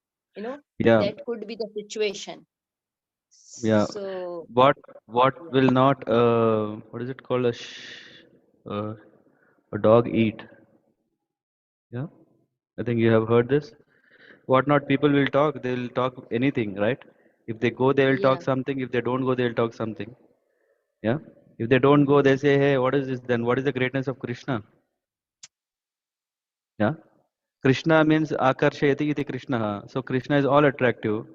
[SPEAKER 1] Yeah,
[SPEAKER 2] that could be the situation.
[SPEAKER 1] yeah.
[SPEAKER 2] So
[SPEAKER 1] What
[SPEAKER 2] yeah.
[SPEAKER 1] will not what is it called, uh, a dog eat? Yeah, I think you have heard this. What not people will talk? They'll talk anything, right? If they go, they will
[SPEAKER 2] Yeah.
[SPEAKER 1] talk something. If they don't go, they'll talk something. Yeah. If they don't go, they say, hey, what is this then? What is the greatness of Krishna? Yeah. Krishna means akarshayati iti Krishna. So Krishna is all attractive.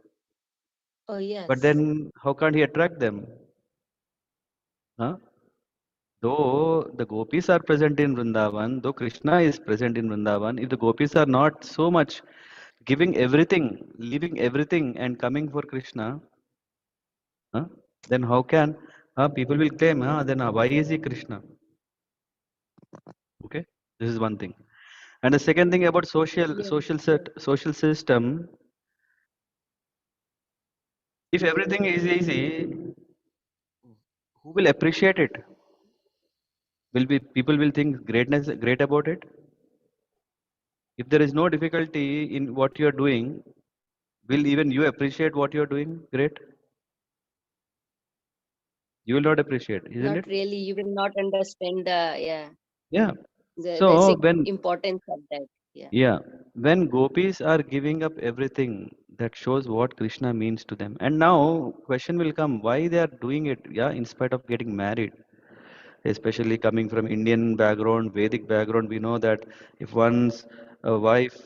[SPEAKER 2] Oh
[SPEAKER 1] But
[SPEAKER 2] yes.
[SPEAKER 1] then how can't he attract them? Huh? Though the gopis are present in Vrindavan, though Krishna is present in Vrindavan, if the gopis are not so much giving everything, leaving everything and coming for Krishna, huh, then how can people will claim, then why is he Krishna? Okay, this is one thing. And the second thing about
[SPEAKER 2] Yes.
[SPEAKER 1] social system, if everything is easy, who will appreciate it? Will be people will think great about it. If there is no difficulty in what you are doing, will even you appreciate what you are doing? Great. You will not appreciate, isn't
[SPEAKER 2] Not
[SPEAKER 1] it?
[SPEAKER 2] really. You will not understand
[SPEAKER 1] Yeah.
[SPEAKER 2] the
[SPEAKER 1] So when
[SPEAKER 2] importance of that. Yeah.
[SPEAKER 1] yeah, when gopis are giving up everything, that shows what Krishna means to them. And now question will come, why they are doing it? Yeah, in spite of getting married, especially coming from Indian background, Vedic background, we know that if one's wife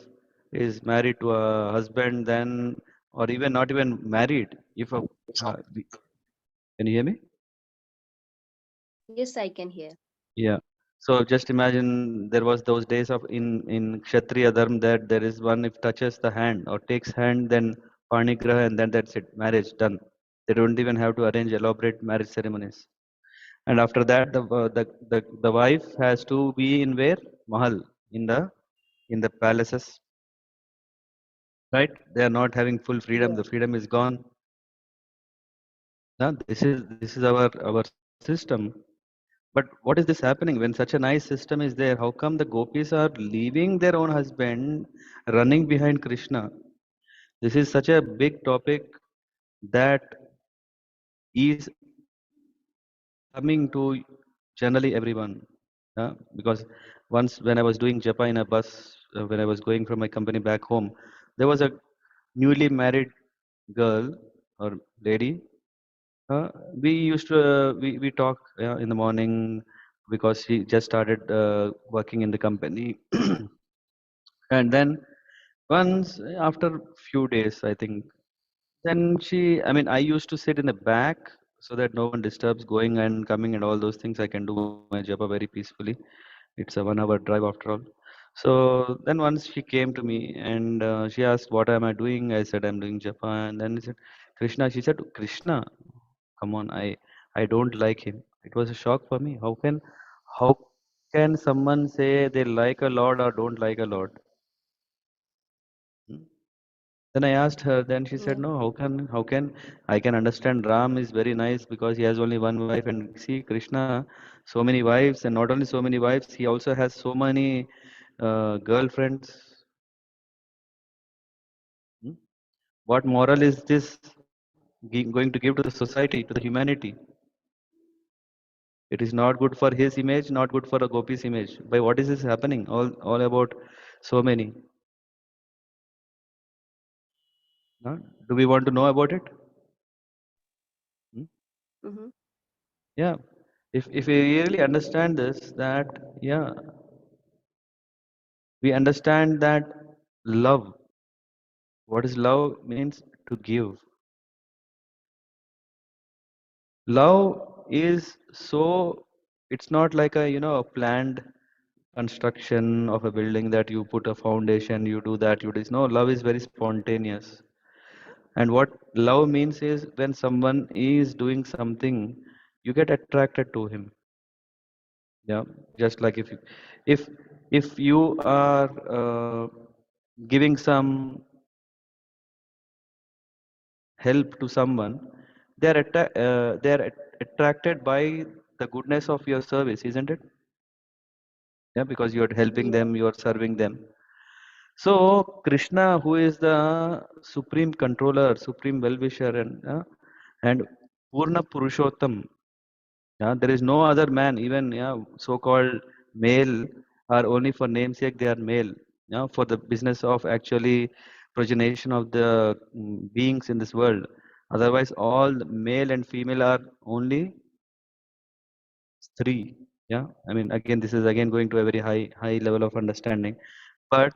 [SPEAKER 1] is married to a husband, then, or even not even married, if a, can you hear me?
[SPEAKER 2] Yes, I can hear.
[SPEAKER 1] Yeah. So just imagine there was those days of in Kshatriya Dharma that there is one if touches the hand or takes hand, then Panigraha, and then that's it, marriage done. They don't even have to arrange elaborate marriage ceremonies. And after that, the wife has to be in where? Mahal, in the palaces, right? They are not having full freedom.
[SPEAKER 2] Yeah.
[SPEAKER 1] The freedom is gone. This is our system. But what is this happening when such a nice system is there? How come the gopis are leaving their own husband, running behind Krishna? This is such a big topic that is coming to generally everyone. Because once when I was doing japa in a bus, when I was going from my company back home, there was a newly married girl or lady. We used to we talk in the morning because she just started working in the company, and then once after few days, I think, then I mean, I used to sit in the back so that no one disturbs going and coming and all those things. I can do my job very peacefully. It's a 1 hour drive after all. So then once she came to me and she asked, "What am I doing?" I said, "I'm doing japa." And then she said, "Krishna." She said, "Krishna, come on, I don't like him." It was a shock for me. How can someone say they like a Lord or don't like a Lord? Hmm? Then I asked her, then she said,
[SPEAKER 2] Yeah.
[SPEAKER 1] "No, how can I can understand Ram is very nice because he has only one wife, and see Krishna, so many wives, and not only so many wives, he also has so many girlfriends. Hmm? What moral is this going to give to the society, to the humanity? It is not good for his image, not good for a gopi's image. By what is this happening? All about so many. Huh? Do we want to know about it? Hmm?
[SPEAKER 2] Mm-hmm.
[SPEAKER 1] Yeah. If we really understand this, that yeah, we understand that love, what is love means to give. Love is so, it's not like a planned construction of a building that you put a foundation, you do that, you do this. No, love is very spontaneous. And what love means is when someone is doing something, you get attracted to him. Yeah, just like if if you are giving some help to someone, they are attracted by the goodness of your service, isn't it? Yeah, because you are helping
[SPEAKER 2] Yeah.
[SPEAKER 1] them, you are serving them. So Krishna, who is the supreme controller, supreme well-wisher, and Purna Purushottam. Yeah, there is no other man, even yeah, so-called male are only for namesake, they are male. Yeah, for the business of actually progenation of the beings in this world. Otherwise, all male and female are only three. Yeah, I mean, again, this is again going to a very high level of understanding. But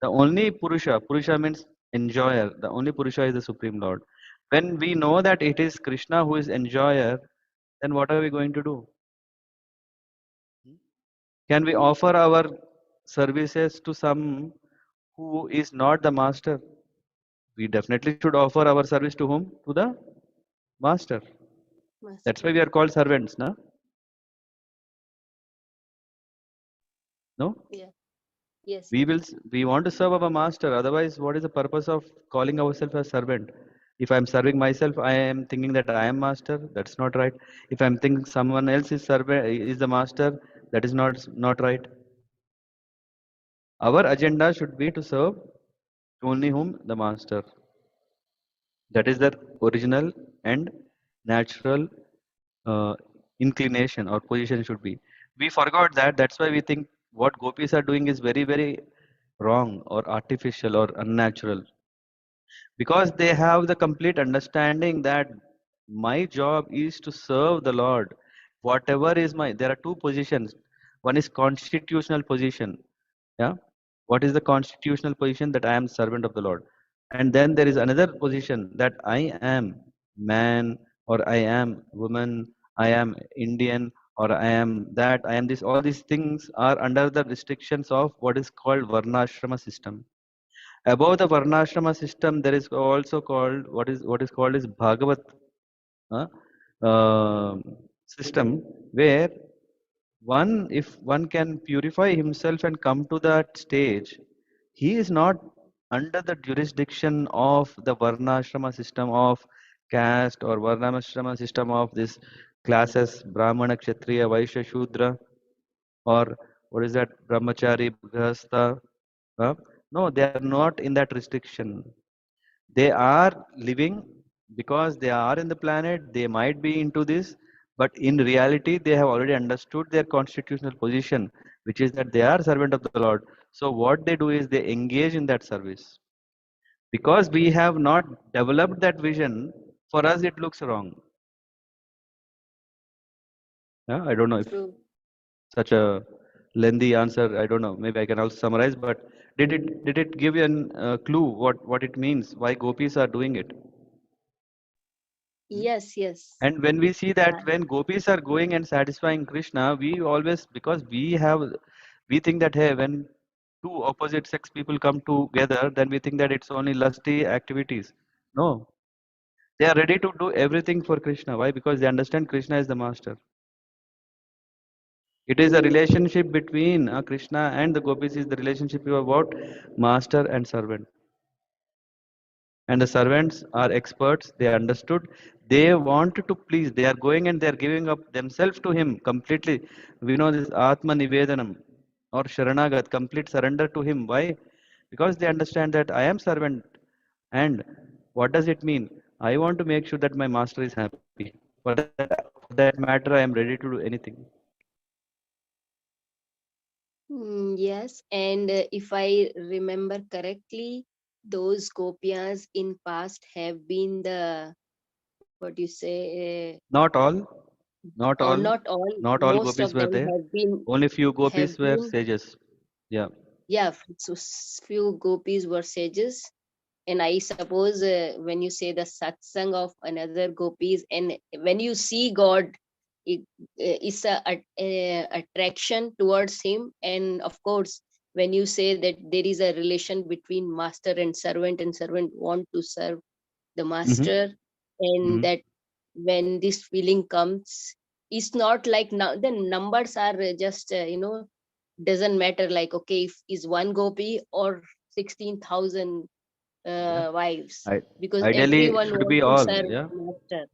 [SPEAKER 1] the only Purusha means enjoyer. The only Purusha is the Supreme Lord. When we know that it is Krishna who is enjoyer, then what are we going to do? Can we offer our services to some who is not the master? We definitely should offer our service to whom? To the master. That's
[SPEAKER 2] Master.
[SPEAKER 1] why we are called servants, no? No?
[SPEAKER 2] Yeah. Yes,
[SPEAKER 1] We
[SPEAKER 2] yes.
[SPEAKER 1] will. We want to serve our master. Otherwise, what is the purpose of calling ourselves a servant? If I'm serving myself, I am thinking that I am master. That's not right. If I'm thinking someone else is servant is the master, that is not right. Our agenda should be to serve only whom? The master. That is their original and natural uh, inclination or position should be. We forgot that. That's why we think what gopis are doing is very wrong or artificial or unnatural, because they have the complete understanding that my job is to serve the Lord. Whatever is my, there are two positions. One is constitutional position. Yeah. What is the constitutional position? That I am servant of the Lord. And then there is another position that I am man, or I am woman, I am Indian, or I am that, I am this. All these things are under the restrictions of what is called Varnashrama system. Above the Varnashrama system, there is also called what is called is Bhagavat uh, uh, system, where if one can purify himself and come to that stage, he is not under the jurisdiction of the Varnashrama system of caste, or Varnashrama system of this classes Brahmana, Kshatriya, Vaishya, Shudra, or what is that, Brahmachari, Grihastha. uh, no, they are not in that restriction. They are living because they are in the planet, they might be into this, but in reality they have already understood their constitutional position, which is that they are servant of the Lord. So what they do is they engage in that service. Because we have not developed that vision, for us it looks wrong. Yeah, I don't know if
[SPEAKER 2] True.
[SPEAKER 1] such a lengthy answer, I don't know, maybe I can also summarize, but did it give you a clue what it means, why gopis are doing it?
[SPEAKER 2] Yes, yes.
[SPEAKER 1] And when we see that
[SPEAKER 2] Yeah.
[SPEAKER 1] when gopis are going and satisfying Krishna, we always, because we think that, hey, when two opposite sex people come together, then we think that it's only lusty activities. No, they are ready to do everything for Krishna. Why? Because they understand Krishna is the master. It is a relationship between Krishna and the gopis, is the relationship about master and servant. And the servants are experts, they understood, they want to please, they are going and they are giving up themselves to him completely. We know this Atma Nivedanam or Sharanagat, complete surrender to him. Why? Because they understand that I am servant. And what does it mean? I want to make sure that my master is happy. For that matter, I am ready to do anything.
[SPEAKER 2] Yes, and if I remember correctly, those gopiyas in past have been the, what you say,
[SPEAKER 1] Not all, not
[SPEAKER 2] or
[SPEAKER 1] all,
[SPEAKER 2] not all,
[SPEAKER 1] not all
[SPEAKER 2] most
[SPEAKER 1] gopis
[SPEAKER 2] of
[SPEAKER 1] were
[SPEAKER 2] them
[SPEAKER 1] there. Only few gopis
[SPEAKER 2] have
[SPEAKER 1] were
[SPEAKER 2] been,
[SPEAKER 1] sages. Yeah,
[SPEAKER 2] yeah, so few gopis were sages. And I suppose when you say the satsang of another gopis, and when you see God, it is a attraction towards him. And of course, when you say that there is a relation between master and servant want to serve the
[SPEAKER 1] mm-hmm.
[SPEAKER 2] master, and
[SPEAKER 1] Mm-hmm.
[SPEAKER 2] that when this feeling comes, it's not like now the numbers are just doesn't matter, like, okay, if is one gopi or 16,000
[SPEAKER 1] Yeah.
[SPEAKER 2] wives,
[SPEAKER 1] I,
[SPEAKER 2] because
[SPEAKER 1] ideally
[SPEAKER 2] everyone
[SPEAKER 1] should be
[SPEAKER 2] wants to
[SPEAKER 1] all.
[SPEAKER 2] serve
[SPEAKER 1] Yeah.
[SPEAKER 2] master.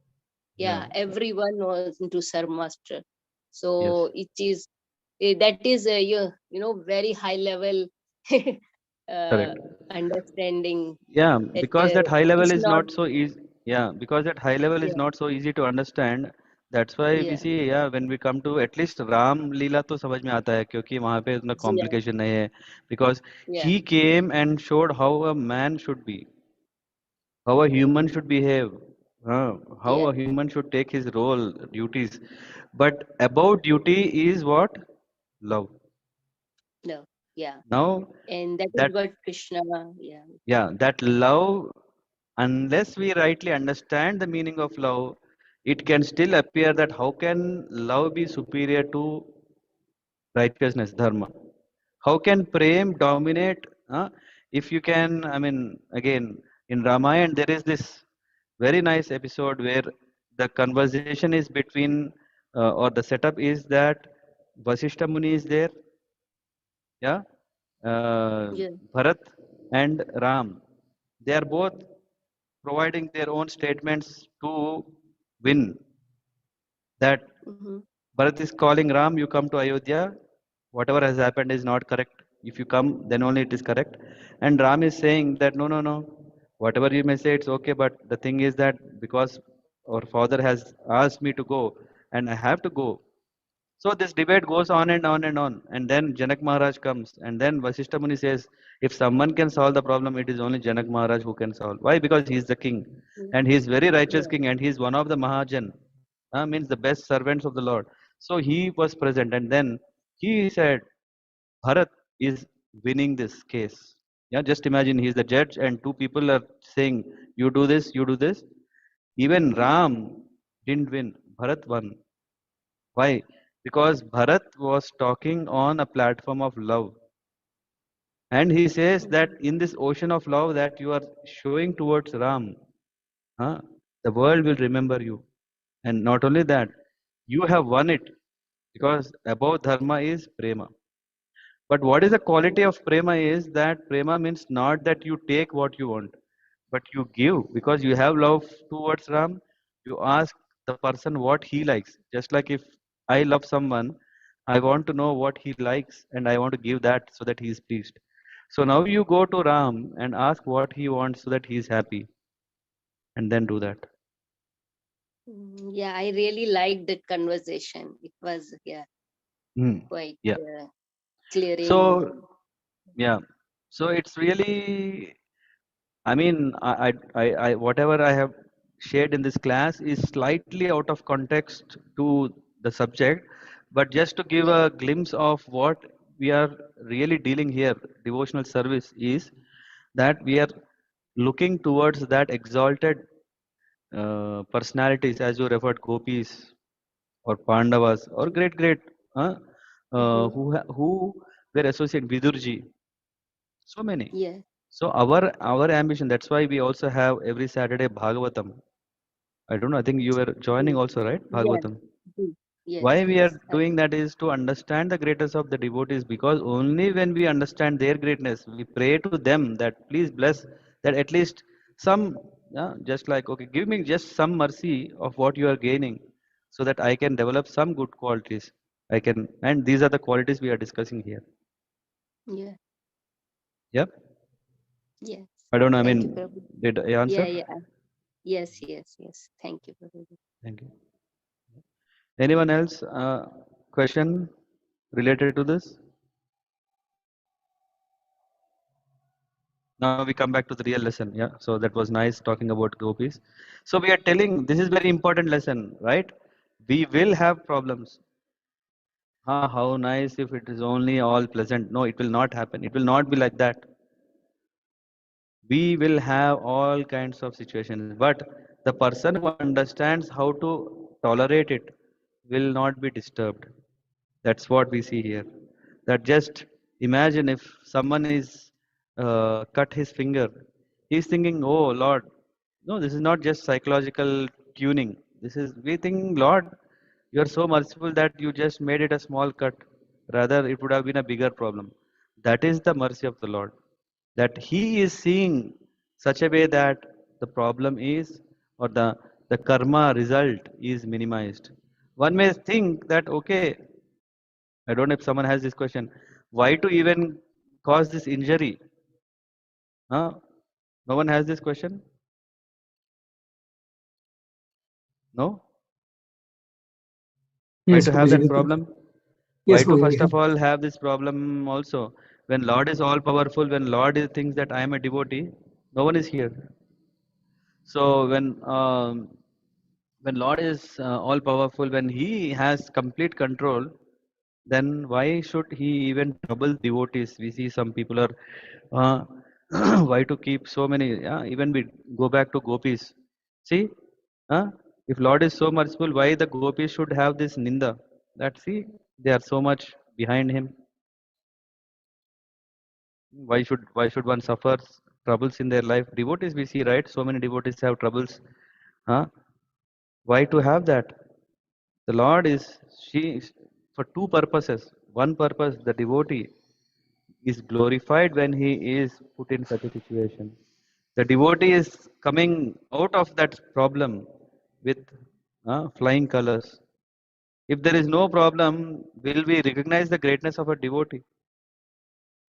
[SPEAKER 1] Yeah.
[SPEAKER 2] Yeah, everyone wants to serve master.
[SPEAKER 1] Yes.
[SPEAKER 2] So it is that is a very high level uh,
[SPEAKER 1] Correct.
[SPEAKER 2] understanding
[SPEAKER 1] Yeah,
[SPEAKER 2] that
[SPEAKER 1] because that high level
[SPEAKER 2] it's
[SPEAKER 1] is
[SPEAKER 2] not.
[SPEAKER 1] not so easy. Yeah, because that high level is
[SPEAKER 2] Yeah,
[SPEAKER 1] not so easy to understand. That's why we
[SPEAKER 2] yeah,
[SPEAKER 1] see, yeah, when we come to at least Ram लीला तो समझ में आता है, क्योंकि वहाँ पे उतना
[SPEAKER 2] yeah,
[SPEAKER 1] complication नहीं है. Because
[SPEAKER 2] yeah,
[SPEAKER 1] he came and showed how a man should be, how a human should behave, how
[SPEAKER 2] yeah,
[SPEAKER 1] a human should take his role, duties. But about duty is what? Love.
[SPEAKER 2] no, yeah,
[SPEAKER 1] Now
[SPEAKER 2] and that is
[SPEAKER 1] that,
[SPEAKER 2] what Krishna. Yeah,
[SPEAKER 1] yeah, that love, unless we rightly understand the meaning of love, it can still appear that how can love be superior to righteousness, dharma? How can prem dominate? If you can, I mean, again, in Ramayana, there is this very nice episode where the conversation is between, or the setup is that Vasishta Muni is there, yeah, uh,
[SPEAKER 2] yeah,
[SPEAKER 1] Bharat and Ram. They are both providing their own statements to win. That
[SPEAKER 2] mm-hmm.
[SPEAKER 1] Bharat is calling Ram, you come to Ayodhya, whatever has happened is not correct. If you come, then only it is correct. And Ram is saying that no, no, no, whatever you may say, it's okay, but the thing is that because our father has asked me to go, and I have to go. So this debate goes on and on and on. And then Janak Maharaj comes, and then Vasishta Muni says, if someone can solve the problem, it is only Janak Maharaj who can solve. Why? Because he is the king, and he is very righteous
[SPEAKER 2] Yeah,
[SPEAKER 1] king, and he is one of the Mahajan, means the best servants of the Lord. So he was present, and then he said, Bharat is winning this case. Yeah, just imagine he's the judge and two people are saying, you do this, you do this. Even Ram didn't win. Bharat won. Why? Because Bharat was talking on a platform of love. And he says that in this ocean of love that you are showing towards Ram, huh, the world will remember you. And not only that, you have won it because above dharma is prema. But what is the quality of prema is that prema means not that you take what you want, but you give because you have love towards Ram. You ask the person what he likes. Just like if I love someone, I want to know what he likes and I want to give that so that he is pleased. So now you go to Ram and ask what he wants so that he is happy and then do that.
[SPEAKER 2] Yeah, I really liked that conversation. It was, yeah, quite
[SPEAKER 1] Yeah.
[SPEAKER 2] clearing.
[SPEAKER 1] So, yeah. So it's really, I mean, whatever I have shared in this class is slightly out of context to the subject, but just to give
[SPEAKER 2] Yeah.
[SPEAKER 1] a glimpse of what we are really dealing here, devotional service is that we are looking towards that exalted personalities, as you referred, gopis or Pandavas or great who were associated with Vidurji. So many.
[SPEAKER 2] Yeah.
[SPEAKER 1] So our ambition. That's why we also have every Saturday Bhagavatam. I don't know. I think you were joining also, right?
[SPEAKER 2] Yeah.
[SPEAKER 1] Bhagavatam.
[SPEAKER 2] Yes.
[SPEAKER 1] Why we are
[SPEAKER 2] Yes.
[SPEAKER 1] doing that is to understand the greatness of the devotees, because only when we understand their greatness, we pray to them that please bless that at least some, just like, okay, give me just some mercy of what you are gaining so that I can develop some good qualities. I can, and these are the qualities we are discussing here.
[SPEAKER 2] Yeah.
[SPEAKER 1] Yep.
[SPEAKER 2] Yes.
[SPEAKER 1] I don't know. I
[SPEAKER 2] Thank you,
[SPEAKER 1] mean,
[SPEAKER 2] Prabhu.
[SPEAKER 1] did I answer?
[SPEAKER 2] Yeah. Yeah. Yes. Yes. Yes. Thank you, Prabhu.
[SPEAKER 1] Thank you. Anyone else? Question related to this? Now we come back to the real lesson. Yeah. So that was nice talking about gopis. So we are telling this is very important lesson, right? We will have problems. How nice if it is only all pleasant. No, it will not happen. It will not be like that. We will have all kinds of situations, but the person who understands how to tolerate it will not be disturbed. That's what we see here. That just imagine if someone is cut his finger, he's thinking, "Oh Lord, no, this is not just psychological tuning. This is we think, Lord, you are so merciful that you just made it a small cut. Rather, it would have been a bigger problem." That is the mercy of the Lord. That He is seeing such a way that the problem is, or the karma result is minimized. One may think that okay, I don't know if someone has this question. Why to even cause this injury? Huh? No one has this question? No? Why
[SPEAKER 4] Yes,
[SPEAKER 1] to have that
[SPEAKER 4] Prabhuji.
[SPEAKER 1] problem? Why
[SPEAKER 4] Yes,
[SPEAKER 1] to
[SPEAKER 4] Prabhuji.
[SPEAKER 1] first of all have this problem also? When Lord is all powerful, when Lord thinks that I am a devotee, no one is here. So when Lord is all powerful, when He has complete control, then why should He even trouble devotees? We see some people are uh, why to keep so many? Even we go back to gopis. See, if Lord is so merciful, why the gopis should have this ninda? That see, they are so much behind Him. Why should one suffer troubles in their life? Devotees we see, right? So many devotees have troubles. Huh? Why to have that? The Lord is for two purposes. One purpose, the devotee is glorified when he is put in such a situation. The devotee is coming out of that problem with flying colors. If there is no problem, will we recognize the greatness of a devotee?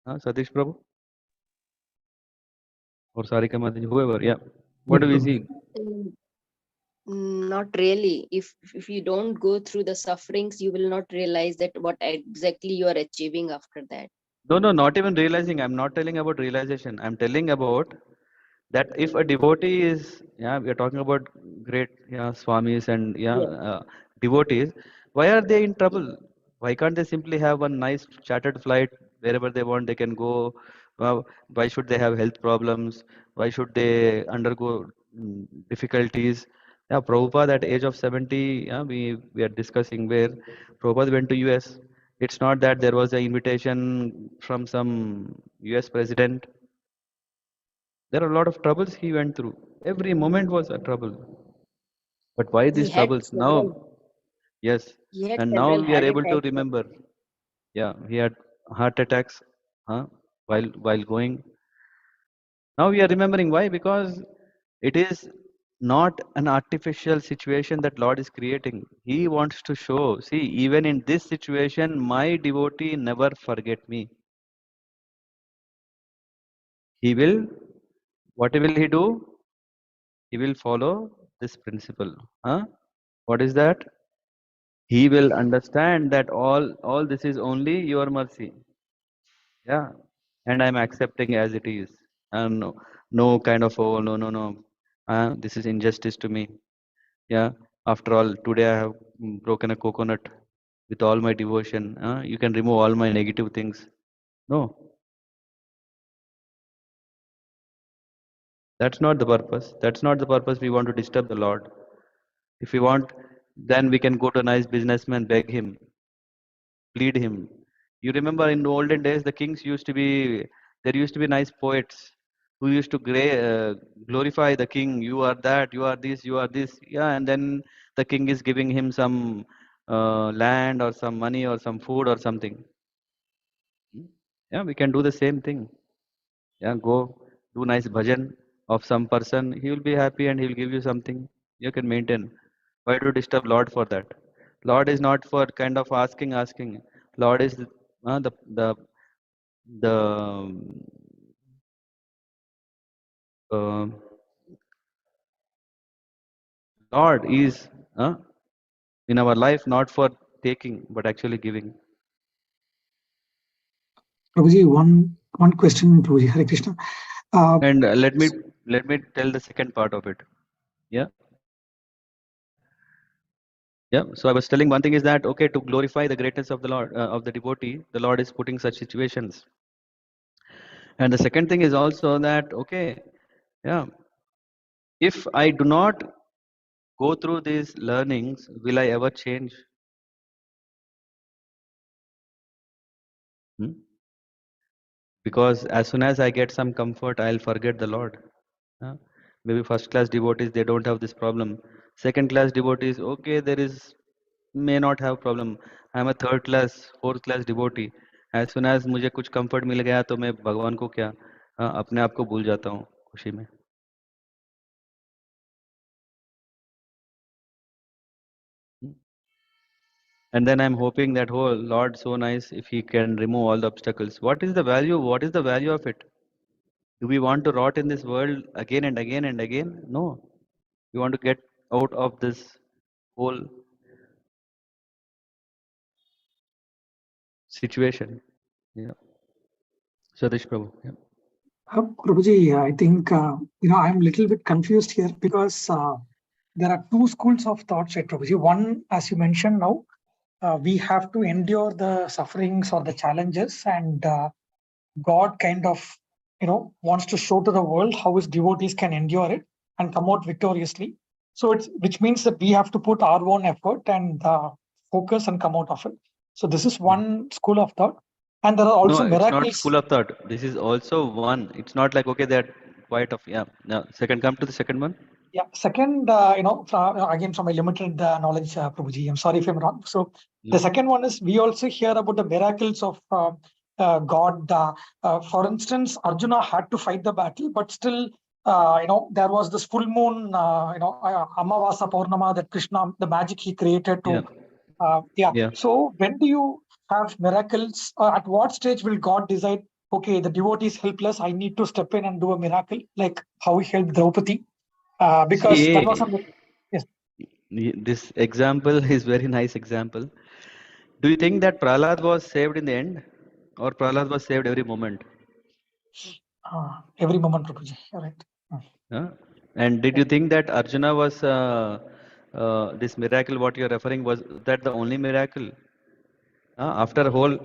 [SPEAKER 1] Satish Prabhu or Sarika Mataji, whoever, yeah. What
[SPEAKER 4] Yes,
[SPEAKER 1] do we
[SPEAKER 4] Prabhuji.
[SPEAKER 1] see?
[SPEAKER 2] Not really. If you don't go through the sufferings, you will not realize that what exactly you are achieving after that.
[SPEAKER 1] No, not even realizing. I'm not telling about realization. I'm telling about that if a devotee is, we are talking about great, swamis and
[SPEAKER 2] Yeah.
[SPEAKER 1] devotees. Why are they in
[SPEAKER 2] Yeah.
[SPEAKER 1] trouble? Why can't they simply have one nice chartered flight, Wherever they want, they can go. Why should they have health problems? Why should they undergo difficulties? Yeah, Prabhupada at age of 70, yeah, we are discussing where Prabhupada went to US. It's not that there was an invitation from some US president. There are a lot of troubles he went through. Every moment was a trouble. But why
[SPEAKER 2] He
[SPEAKER 1] these
[SPEAKER 2] had
[SPEAKER 1] troubles?
[SPEAKER 2] several.
[SPEAKER 1] Now, yes.
[SPEAKER 2] He had
[SPEAKER 1] And now
[SPEAKER 2] several
[SPEAKER 1] we are
[SPEAKER 2] heart
[SPEAKER 1] able to
[SPEAKER 2] attacks.
[SPEAKER 1] remember. Yeah, he had heart attacks while going. Now we are remembering why? Because it is not an artificial situation that Lord is creating. He wants to show, see, even in this situation, my devotee never forget me. He will, what will he do? He will follow this principle. Huh? What is that? He will understand that all this is only your mercy. Yeah. And I'm accepting as it is. And no kind of, oh, no. This is injustice to me. Yeah. After all, today I have broken a coconut with all my devotion. You can remove all my negative things. No, that's not the purpose. That's not the purpose. We want to disturb the Lord. If we want, then we can go to a nice businessman, beg him, plead him. You remember in the olden days, the kings used to be, there used to be nice poets who used to glorify the king. You are that, you are this, you are this. Yeah, and then the king is giving him some land or some money or some food or something. Yeah, we can do the same thing. Yeah, go do nice bhajan of some person. He will be happy and he will give you something. You can maintain. Why do you disturb Lord for that? Lord is not for kind of asking. Lord is the uh, Lord is in our life not for taking but actually giving.
[SPEAKER 4] Prabhuji, one question, Prabhuji, Hare Krishna.
[SPEAKER 1] And let me tell the second part of it. Yeah. Yeah. So I was telling one thing is that okay, to glorify the greatness of the Lord of the devotee, the Lord is putting such situations. And the second thing is also that okay, yeah, if I do not go through these learnings, will I ever change? Hmm? Because as soon as I get some comfort, I'll forget the Lord. Maybe first class devotees, they don't have this problem. Second class devotees, okay, there is may not have problem. I'm a third class, fourth class devotee. As soon as मुझे कुछ comfort मिल गया तो मैं भगवान को क्या अपने आप को भूल जाता हूँ खुशी में. And then I'm hoping that, oh Lord, so nice if He can remove all the obstacles. What is the value? What is the value of it? Do we want to rot in this world again and again and again? No. We want to get out of this whole situation. Yeah. Satish Prabhu. Yeah.
[SPEAKER 4] Prabhuji, I think I'm a little bit confused here because there are two schools of thoughts, right, Prabhuji? One, as you mentioned now, we have to endure the sufferings or the challenges, and God kind of wants to show to the world how his devotees can endure it and come out victoriously. So which means that we have to put our own effort and focus and come out of it. So this is one school of thought. And there are also
[SPEAKER 1] No, it's not
[SPEAKER 4] miracles.
[SPEAKER 1] school of thought. This is also one. It's not like okay, they're quite of yeah. Now, second, come to the second one.
[SPEAKER 4] Yeah. Second, again from my limited knowledge, Prabhuji, I'm sorry if I'm wrong. So
[SPEAKER 1] No.
[SPEAKER 4] the second one is we also hear about the miracles of God. For instance, Arjuna had to fight the battle, but still, there was this full moon, Amavasa Purnama, that Krishna, the magic he created to.
[SPEAKER 1] Yeah.
[SPEAKER 4] So when do you have miracles? At what stage will God decide? Okay, the devotee is helpless. I need to step in and do a miracle, like how he helped Draupadi. Because that was
[SPEAKER 1] See,
[SPEAKER 4] yes.
[SPEAKER 1] this example is very nice example. Do you think that Prahlad was saved in the end, or Prahlad was saved every moment?
[SPEAKER 4] Every moment, Prabhuji. Right.
[SPEAKER 1] And did you think that Arjuna was this miracle? What you're referring was that the only miracle? After a whole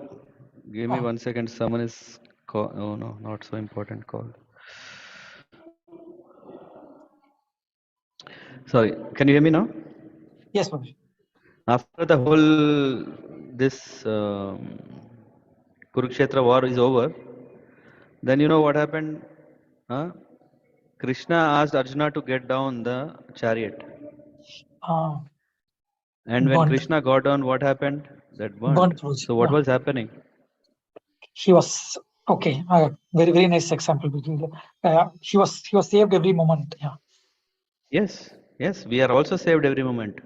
[SPEAKER 1] Give me 1 second. Someone is call. Oh no, not so important call. Sorry. Can you hear me now?
[SPEAKER 4] Yes, Prabhuji.
[SPEAKER 1] After the whole this Kurukshetra war is over, then you know what happened? Huh? Krishna asked Arjuna to get down the chariot,
[SPEAKER 4] Uh,
[SPEAKER 1] and when
[SPEAKER 4] burnt,
[SPEAKER 1] Krishna got down, what happened? That burnt.
[SPEAKER 4] burnt Prabhuji.
[SPEAKER 1] So what
[SPEAKER 4] Yeah.
[SPEAKER 1] was happening?
[SPEAKER 4] He was okay. Very, very nice example. He was saved every moment. Yeah.
[SPEAKER 1] Yes, yes, we are also saved every moment.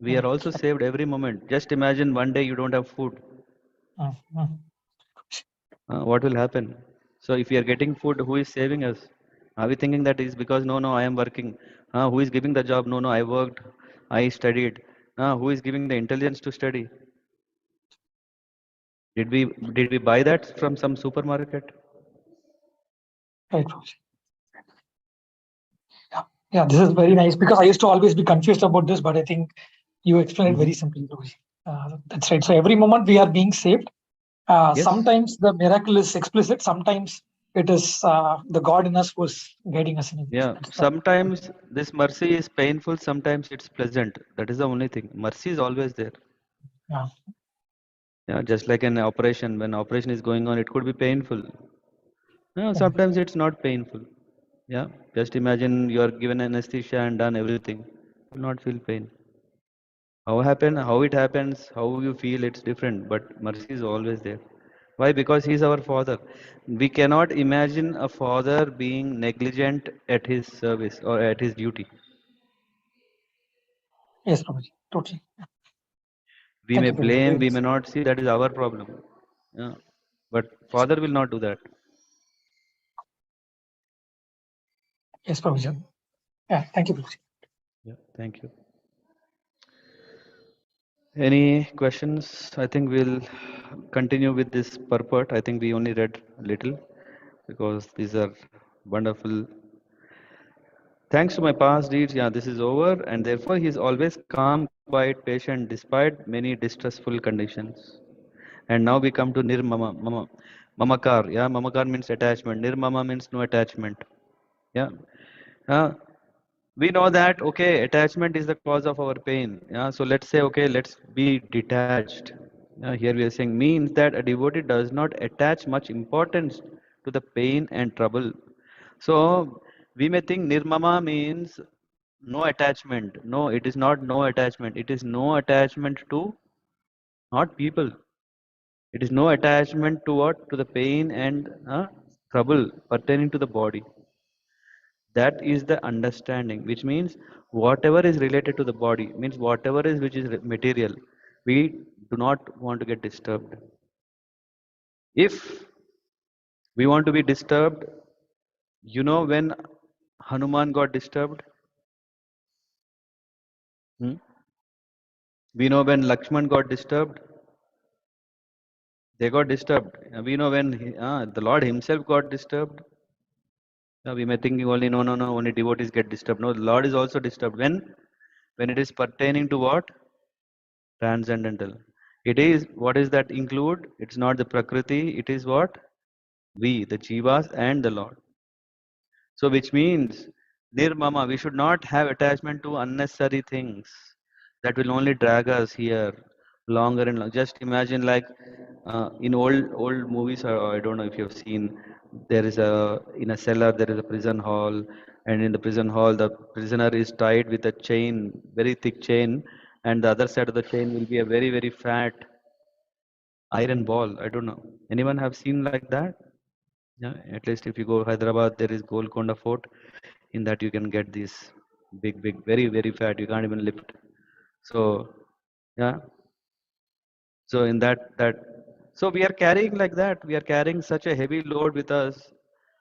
[SPEAKER 1] We are also saved every moment. Just imagine one day you don't have food.
[SPEAKER 4] Mm, mm.
[SPEAKER 1] What will happen? So if we are getting food, who is saving us? Are we thinking that is because no, I am working? Who is giving the job? No, I worked, I studied. Who is giving the intelligence to study? Did we buy that from some supermarket?
[SPEAKER 4] Right, Prabhuji. Yeah. Yeah, this is very nice because I used to always be confused about this, but I think you explained it very simply, Prabhuji. That's right. So every moment we are being saved.
[SPEAKER 1] Yes.
[SPEAKER 4] Sometimes the miracle is explicit. Sometimes it is the God in us who's guiding us in it.
[SPEAKER 1] Yeah. Sometimes this mercy is painful. Sometimes it's pleasant. That is the only thing. Mercy is always there.
[SPEAKER 4] Yeah.
[SPEAKER 1] Yeah. Just like an operation, when operation is going on, it could be painful. No, sometimes it's not painful. Yeah, just imagine you are given anesthesia and done everything. You will not feel pain. How it happens, how you feel, it's different. But mercy is always there. Why? Because He is our Father. We cannot imagine a father being negligent at his service or at his duty.
[SPEAKER 4] Yes, Prabhuji. Totally.
[SPEAKER 1] We
[SPEAKER 4] Thank
[SPEAKER 1] may
[SPEAKER 4] you, Prabhuji.
[SPEAKER 1] blame,
[SPEAKER 4] Very
[SPEAKER 1] we
[SPEAKER 4] nice.
[SPEAKER 1] may not see, that is our problem. Yeah. But Father will not do that.
[SPEAKER 4] Yes, Prabhuji. Yeah. Thank you, Prabhuji.
[SPEAKER 1] Yeah, thank you. Any questions? I think we'll continue with this purport. I think we only read a little because these are wonderful. Thanks to my past deeds, yeah, this is over, and therefore he is always calm, quiet, patient, despite many distressful conditions. And now we come to mamakar. Yeah, mamakar means attachment. Nirmama means no attachment. Yeah. Uh, we know that okay, attachment is the cause of our pain. Yeah, so let's say okay, let's be detached. Here we are saying means that a devotee does not attach much importance to the pain and trouble. So we may think nirmama means no attachment. No, it is not no attachment. It is no attachment to not people. It is no attachment to what? To the pain and trouble pertaining to the body. That is the understanding, which means whatever is related to the body, means whatever is which is material, we do not want to get disturbed. If we want to be disturbed, you know when Hanuman got disturbed? Hmm? We know when Lakshman got disturbed, they got disturbed. We know when the Lord himself got disturbed. We may think only no, only devotees get disturbed. No, the Lord is also disturbed. When it is pertaining to what? Transcendental. It is, what is that include? It's not the Prakriti, it is what? We, the Jivas and the Lord. So which means, Nirmama, we should not have attachment to unnecessary things that will only drag us here longer and longer. Just imagine like in old movies, or I don't know if you have seen, there is in a cellar there is a prison hall, and in the prison hall the prisoner is tied with a chain, very thick chain, and the other side of the chain will be a very very fat iron ball. I don't know. Anyone have seen like that? Yeah, at least if you go Hyderabad, there is Golconda Fort. In that you can get these big, very, very fat. You can't even lift. So, yeah. So in so we are carrying like that. We are carrying such a heavy load with us,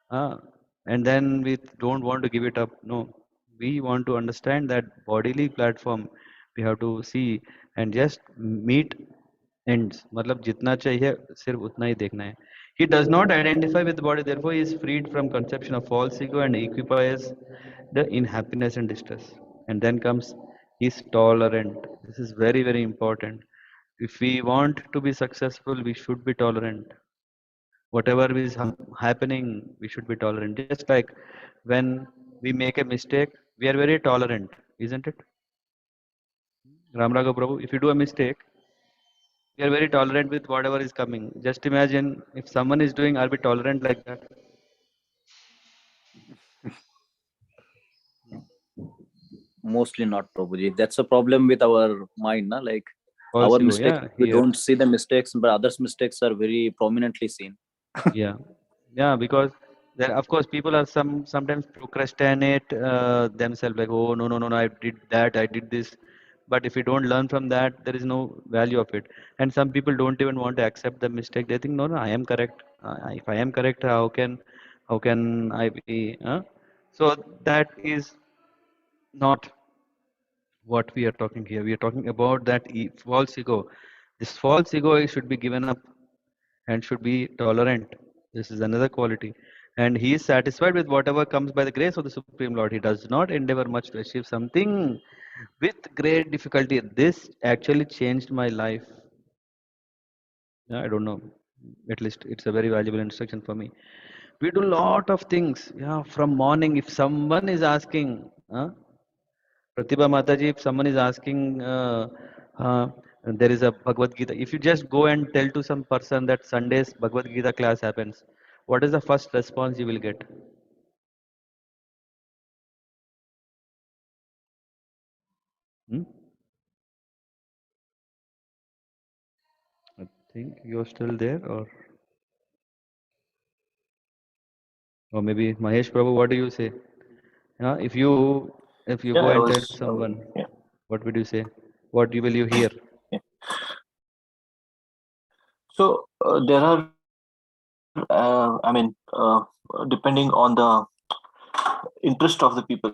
[SPEAKER 1] and then we don't want to give it up. No, we want to understand that bodily platform. We have to see and just meet ends. मतलब जितना चाहिए सिर्फ उतना ही देखना है. He does not identify with the body, therefore he is freed from conception of false ego and equipies in happiness and distress. And then comes, he is tolerant. This is very very important. If we want to be successful, we should be tolerant. Whatever is happening, we should be tolerant. Just like when we make a mistake, we are very tolerant, isn't it? Ramraga Prabhu, if you do a mistake, we are very tolerant with whatever is coming. Just imagine if someone is doing, are we tolerant like that?
[SPEAKER 5] Mostly not, Prabhuji. That's a problem with our mind, na? Like
[SPEAKER 1] False
[SPEAKER 5] our
[SPEAKER 1] ego,
[SPEAKER 5] mistakes,
[SPEAKER 1] yeah,
[SPEAKER 5] we
[SPEAKER 1] here,
[SPEAKER 5] don't see the mistakes, but others' mistakes are very prominently seen.
[SPEAKER 1] yeah, yeah, because there, of course, people are sometimes procrastinate themselves, like, oh, no, no, no, no, I did that, I did this. But if you don't learn from that, there is no value of it. And some people don't even want to accept the mistake. They think, no, no, I am correct. If I am correct, how can I be? So that is not what we are talking here. We are talking about that false ego. This false ego should be given up and should be tolerant. This is another quality. And he is satisfied with whatever comes by the grace of the Supreme Lord. He does not endeavor much to achieve something with great difficulty. This actually changed my life. Yeah, I don't know. At least it's a very valuable instruction for me. We do a lot of things. Yeah, from morning. If someone is asking, Pratibha Mataji, if someone is asking, there is a Bhagavad Gita. If you just go and tell to some person that Sunday's Bhagavad Gita class happens, what is the first response you will get? Hmm? I think you're still there, or maybe Mahesh Prabhu. What do you say? If you
[SPEAKER 6] Yeah,
[SPEAKER 1] go
[SPEAKER 6] I
[SPEAKER 1] and tell
[SPEAKER 6] was.
[SPEAKER 1] someone,
[SPEAKER 6] Yeah,
[SPEAKER 1] what would you say? What will you hear?
[SPEAKER 6] yeah. So there are. Depending on the interest of the people,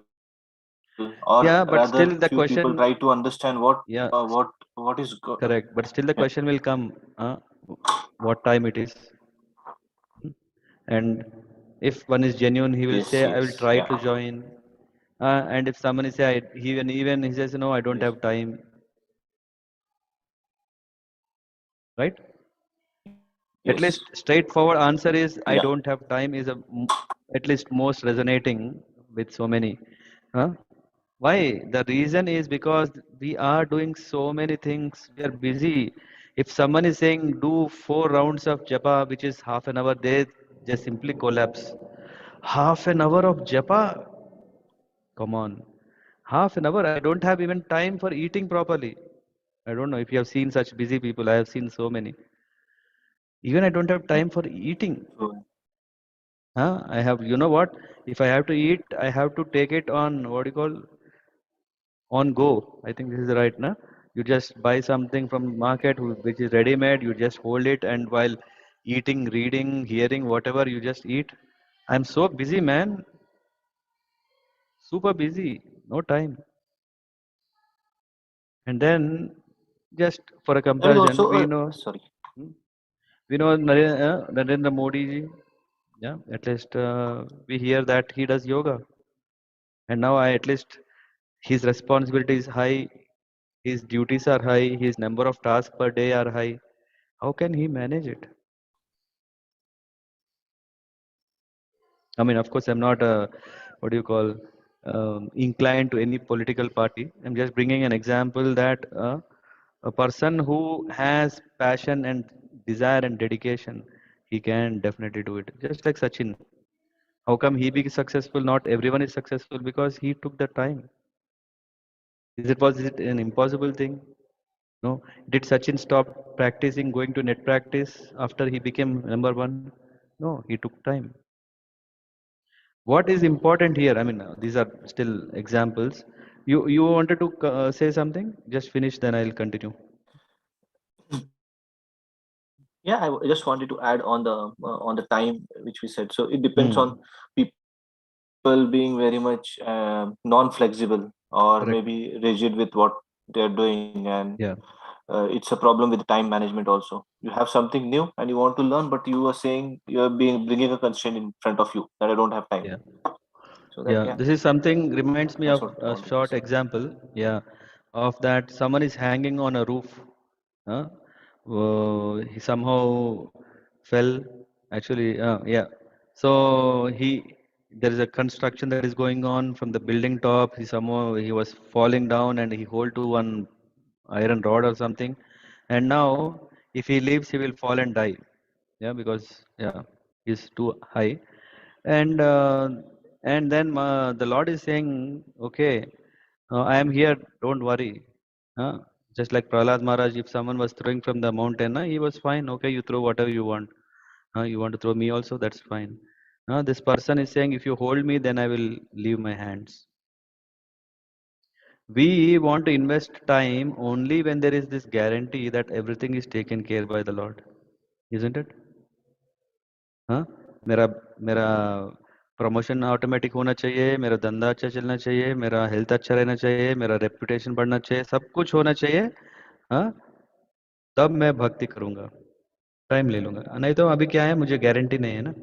[SPEAKER 6] or
[SPEAKER 1] Yeah, but still
[SPEAKER 6] rather,
[SPEAKER 1] the
[SPEAKER 6] few people
[SPEAKER 1] question,
[SPEAKER 6] try to understand
[SPEAKER 1] yeah,
[SPEAKER 6] what is.
[SPEAKER 1] correct. But still the
[SPEAKER 6] Yeah.
[SPEAKER 1] question will come, what time it is. And if one is genuine, he will
[SPEAKER 6] Yes.
[SPEAKER 1] say, I will
[SPEAKER 6] Yes.
[SPEAKER 1] try
[SPEAKER 6] Yeah.
[SPEAKER 1] to join. And if someone is say, even he says, no, I don't
[SPEAKER 6] Yes.
[SPEAKER 1] have time, right? At
[SPEAKER 6] Yes.
[SPEAKER 1] least straightforward answer is, I
[SPEAKER 6] Yeah.
[SPEAKER 1] don't have time is at least most resonating with so many. Huh? Why? The reason is because we are doing so many things. We are busy. If someone is saying do 4 rounds of japa, which is half an hour, they just simply collapse. Half an hour of japa? Come on. Half an hour. I don't have even time for eating properly. I don't know if you have seen such busy people. I have seen so many. Even I don't have time for eating.
[SPEAKER 6] So,
[SPEAKER 1] I have, you know what? If I have to eat, I have to take it on what do you call on go. I think this is right, na? You just buy something from market which is ready made. You just hold it, and while eating, reading, hearing, whatever, you just eat. I'm so busy, man. Super busy. No time. And then, just for a
[SPEAKER 6] there is
[SPEAKER 1] comparison,
[SPEAKER 6] also
[SPEAKER 1] we
[SPEAKER 6] a
[SPEAKER 1] know,
[SPEAKER 6] sorry.
[SPEAKER 1] hmm, Narendra Modi ji. Yeah, at least we hear that he does yoga, and now at least his responsibility is high, his duties are high, his number of tasks per day are high. How can he manage it? I mean, of course, I'm not what do you call inclined to any political party. I'm just bringing an example that a person who has passion and desire and dedication, he can definitely do it. Just like Sachin. How come he be successful? Not everyone is successful because he took the time. Was it an impossible thing? No. Did Sachin stop practicing, going to net practice after he became number one? No, he took time. What is important here? I mean, these are still examples. You wanted to say something? Just finish, then I'll continue.
[SPEAKER 6] Yeah, I just wanted to add on the time which we said. So it depends
[SPEAKER 1] Hmm.
[SPEAKER 6] on people being very much non-flexible or
[SPEAKER 1] Correct.
[SPEAKER 6] maybe rigid with what they're doing, and
[SPEAKER 1] Yeah.
[SPEAKER 6] it's a problem with time management also. You have something new and you want to learn, but you are saying you're being bringing a constraint in front of you that I don't have time.
[SPEAKER 1] Yeah.
[SPEAKER 6] So that,
[SPEAKER 1] Yeah.
[SPEAKER 6] yeah,
[SPEAKER 1] This is something reminds me
[SPEAKER 6] that's
[SPEAKER 1] of
[SPEAKER 6] what I
[SPEAKER 1] a
[SPEAKER 6] wanted to
[SPEAKER 1] short
[SPEAKER 6] say.
[SPEAKER 1] example. Yeah. Of that someone is hanging on a roof He somehow fell. Actually, yeah. So there is a construction that is going on from the building top. He was falling down and he hold to one iron rod or something. And now, if he leaves, he will fall and die. Yeah, because yeah, he's too high. And then the Lord is saying, okay, I am here. Don't worry. Uh, just like Prahlad Maharaj, if someone was throwing from the mountain, he was fine. Okay, you throw whatever you want. You want to throw me also? That's fine. This person is saying, if you hold me, then I will leave my hands. We want to invest time only when there is this guarantee that everything is taken care by the Lord, isn't it? हाँ मेरा मेरा promotion automatic होना चाहिए, मेरा धंधा अच्छा चलना चाहिए, मेरा हेल्थ अच्छा रहना चाहिए, मेरा रेपुटेशन बढ़ना चाहिए, सब कुछ होना चाहिए. हाँ, तब मैं भक्ति करूंगा. टाइम ले लूंगा. नहीं तो अभी क्या है, मुझे गारंटी नहीं है ना.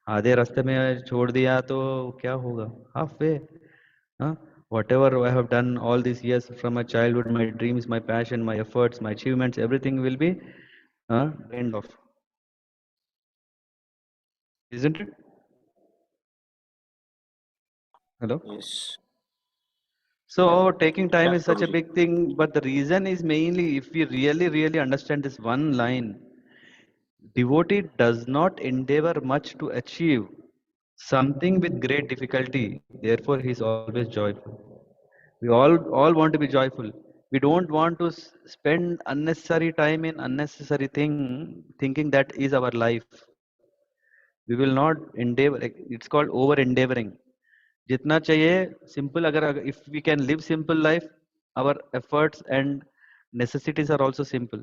[SPEAKER 1] आधे रास्ते में छोड़ दिया तो क्या होगा? Half way. हाँ, whatever I have done all these years from my childhood, my dreams, my passion, my efforts, my achievements, everything will be drained off. Isn't it? Hello?
[SPEAKER 6] Yes.
[SPEAKER 1] So taking time
[SPEAKER 6] Yeah,
[SPEAKER 1] is such a
[SPEAKER 6] Prabhuji.
[SPEAKER 1] big thing, but the reason is mainly if we really understand this one line, devotee does not endeavor much to achieve something with great difficulty, therefore he is always joyful. We all want to be joyful. We don't want to spend unnecessary time in unnecessary thinking that is our life. We will not endeavor. It's called over endeavoring. जितना चाहिए simple. अगर if we can live simple life, our efforts and necessities are also simple.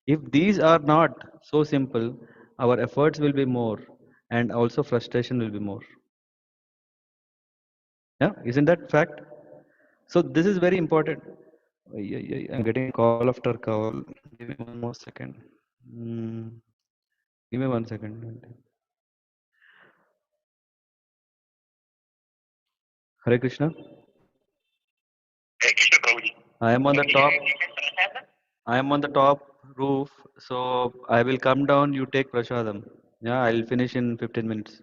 [SPEAKER 1] If these are not so simple, our efforts will be more and also frustration will be more. Yeah, isn't that fact? So this is very important. I'm getting call after call. Give me one more second. Give me 1 second. Hare Krishna.
[SPEAKER 7] Hare Krishna, Prabhuji.
[SPEAKER 1] I am on the top. I am on the top roof, so I will come down. You take prasadam. Yeah, I'll finish in 15 minutes.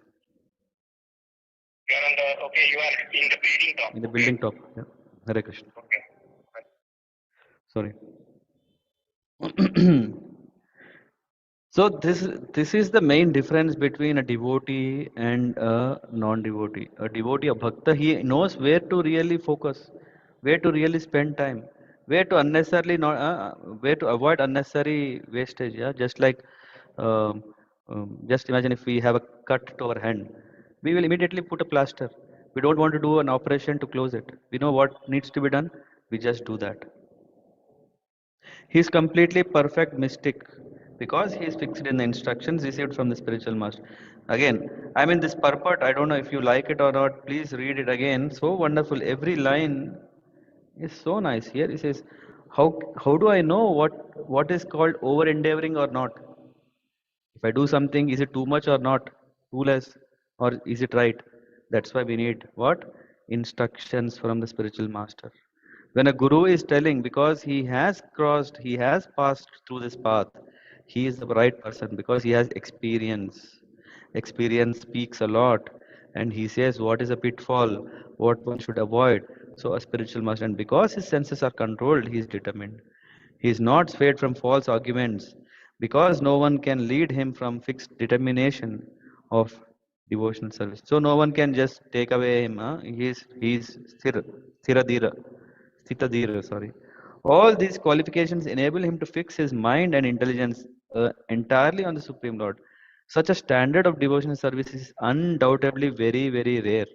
[SPEAKER 7] You are on the, okay, you are in the building top.
[SPEAKER 1] In the building top. Yeah. Hare Krishna.
[SPEAKER 7] Okay.
[SPEAKER 1] Sorry. So this is the main difference between a devotee and a non-devotee. A devotee, a bhakta, he knows where to really focus, where to really spend time, where to unnecessarily not, where to avoid unnecessary wastage. Yeah, just like, just imagine if we have a cut to our hand, we will immediately put a plaster. We don't want to do an operation to close it. We know what needs to be done. We just do that. He is completely perfect mystic because he is fixed in the instructions received from the spiritual master. Again, I mean this purport, I don't know if you like it or not, please read it again. So wonderful. Every line is so nice. Here he says, how do I know what is called over endeavoring or not? If I do something, is it too much or not? Too less? Or is it right? That's why we need what? Instructions from the spiritual master. When a guru is telling, because he has passed through this path, he is the right person because he has experience. Experience speaks a lot, and he says what is a pitfall, what one should avoid. So, a spiritual master, and because his senses are controlled, he is determined. He is not swayed from false arguments because no one can lead him from fixed determination of devotional service. So, no one can just take away him. He is stiradira. Sitadhira, sorry. All these qualifications enable him to fix his mind and intelligence entirely on the Supreme Lord. Such a standard of devotional service is undoubtedly very rare.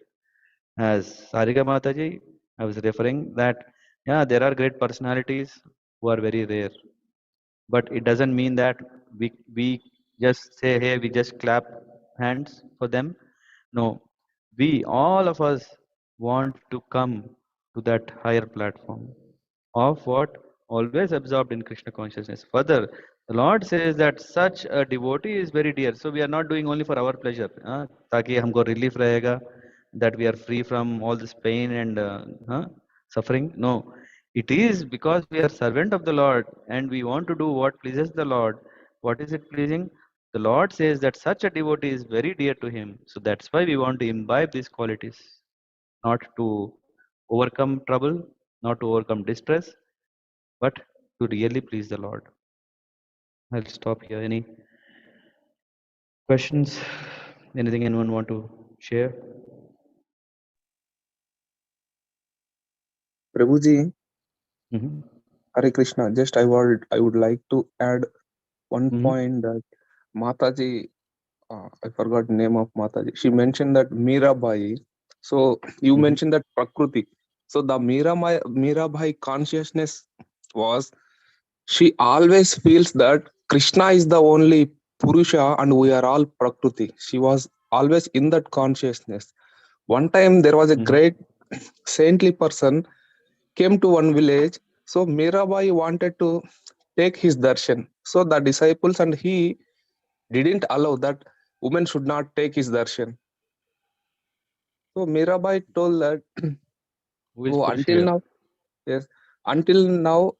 [SPEAKER 1] As Sarika Mataji, I was referring that, yeah, there are great personalities who are very rare. But it doesn't mean that we just say, hey, we just clap hands for them. No, all of us want to come to that higher platform of what? Always absorbed in Krishna consciousness. Further, the Lord says that such a devotee is very dear. So we are not doing only for our pleasure. ताकि हमको relief रहेगा, that we are free from all this pain and suffering. No. It is because we are servant of the Lord and we want to do what pleases the Lord. What is it pleasing? The Lord says that such a devotee is very dear to him. So that's why we want to imbibe these qualities, not to overcome trouble, not to overcome distress, but to really please the Lord. I'll stop here. Any questions? Anything anyone want to share?
[SPEAKER 8] Prabhuji,
[SPEAKER 1] Mm-hmm.
[SPEAKER 8] Hare Krishna. Just I would like to add one
[SPEAKER 1] Mm-hmm.
[SPEAKER 8] point that Mataji, I forgot name of Mataji. She mentioned that Mirabai. So you
[SPEAKER 1] Mm-hmm.
[SPEAKER 8] mentioned that Prakriti. So the Mirabai consciousness was, she always feels that Krishna is the only Purusha and we are all Prakriti. She was always in that consciousness. One time there was a
[SPEAKER 1] Mm-hmm.
[SPEAKER 8] great saintly person came to one village. So Mirabai wanted to take his darshan. So the disciples and he didn't allow that woman should not take his darshan. So Mirabai told that,
[SPEAKER 1] Who is
[SPEAKER 8] oh,
[SPEAKER 1] Purusha
[SPEAKER 8] until
[SPEAKER 1] here?
[SPEAKER 8] now, yes, until now,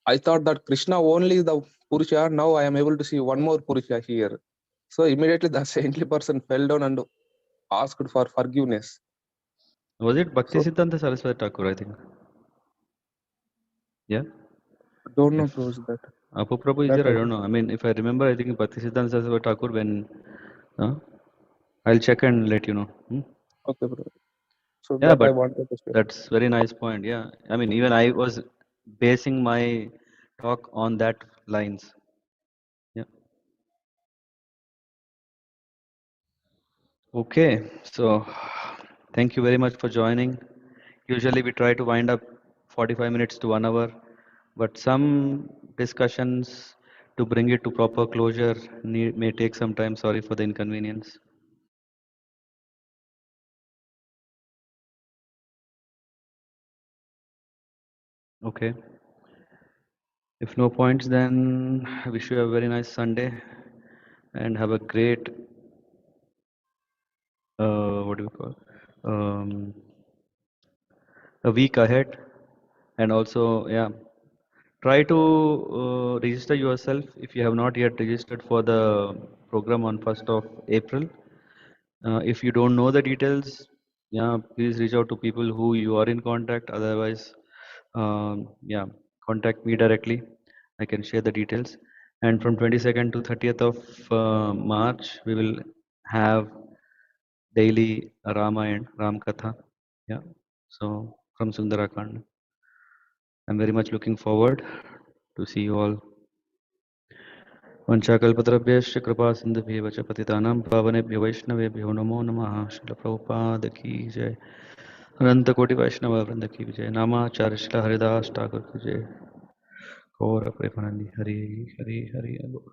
[SPEAKER 8] I thought that Krishna only is the Purusha. Now I am able to see one more Purusha here. So immediately the saintly person fell down and asked for forgiveness.
[SPEAKER 1] Was it
[SPEAKER 8] So
[SPEAKER 1] Bhaktisiddhanta Saraswati Thakur, I think? Yeah.
[SPEAKER 8] don't know
[SPEAKER 1] If
[SPEAKER 8] close that.
[SPEAKER 1] Apu Prabhu is
[SPEAKER 8] That
[SPEAKER 1] there, I don't know. I mean, if I remember, I think Bhaktisiddhanta Saraswati Thakur when I'll check and let you know.
[SPEAKER 8] okay, bro. So
[SPEAKER 1] Yeah,
[SPEAKER 8] that I
[SPEAKER 1] but
[SPEAKER 8] wanted to share.
[SPEAKER 1] that's very nice point. Yeah. I mean, even I was basing my talk on that lines. Yeah. Okay. So thank you very much for joining. Usually we try to wind up 45 minutes to 1 hour, but some discussions to bring it to proper closure may take some time. Sorry for the inconvenience. Okay. If no points, then I wish you a very nice Sunday and have a great, what do we call, a week ahead. And also, yeah, try to register yourself if you have not yet registered for the program on 1st of April. If you don't know the details, yeah, please reach out to people who you are in contact. Otherwise, yeah, contact me directly. I can share the details. And from 22nd to 30th of March, we will have daily Ramayana, Ram Katha. Yeah. So from Sundarakand. I'm very much looking forward to see you all. वंशाकल्पतरुभ्यश्च कृपा सिन्धुभ्येव च पतितानां पावनेभ्यो वैष्णवेभ्यो नमो नमः। श्रील प्रभुपाद की जय। अनंत कोटि वैष्णव वृंद की विजय। नामाचार्य श्रील हरिदास ठाकुर की जय। गौर प्रेमानंदी हरि हरि हरि बोल।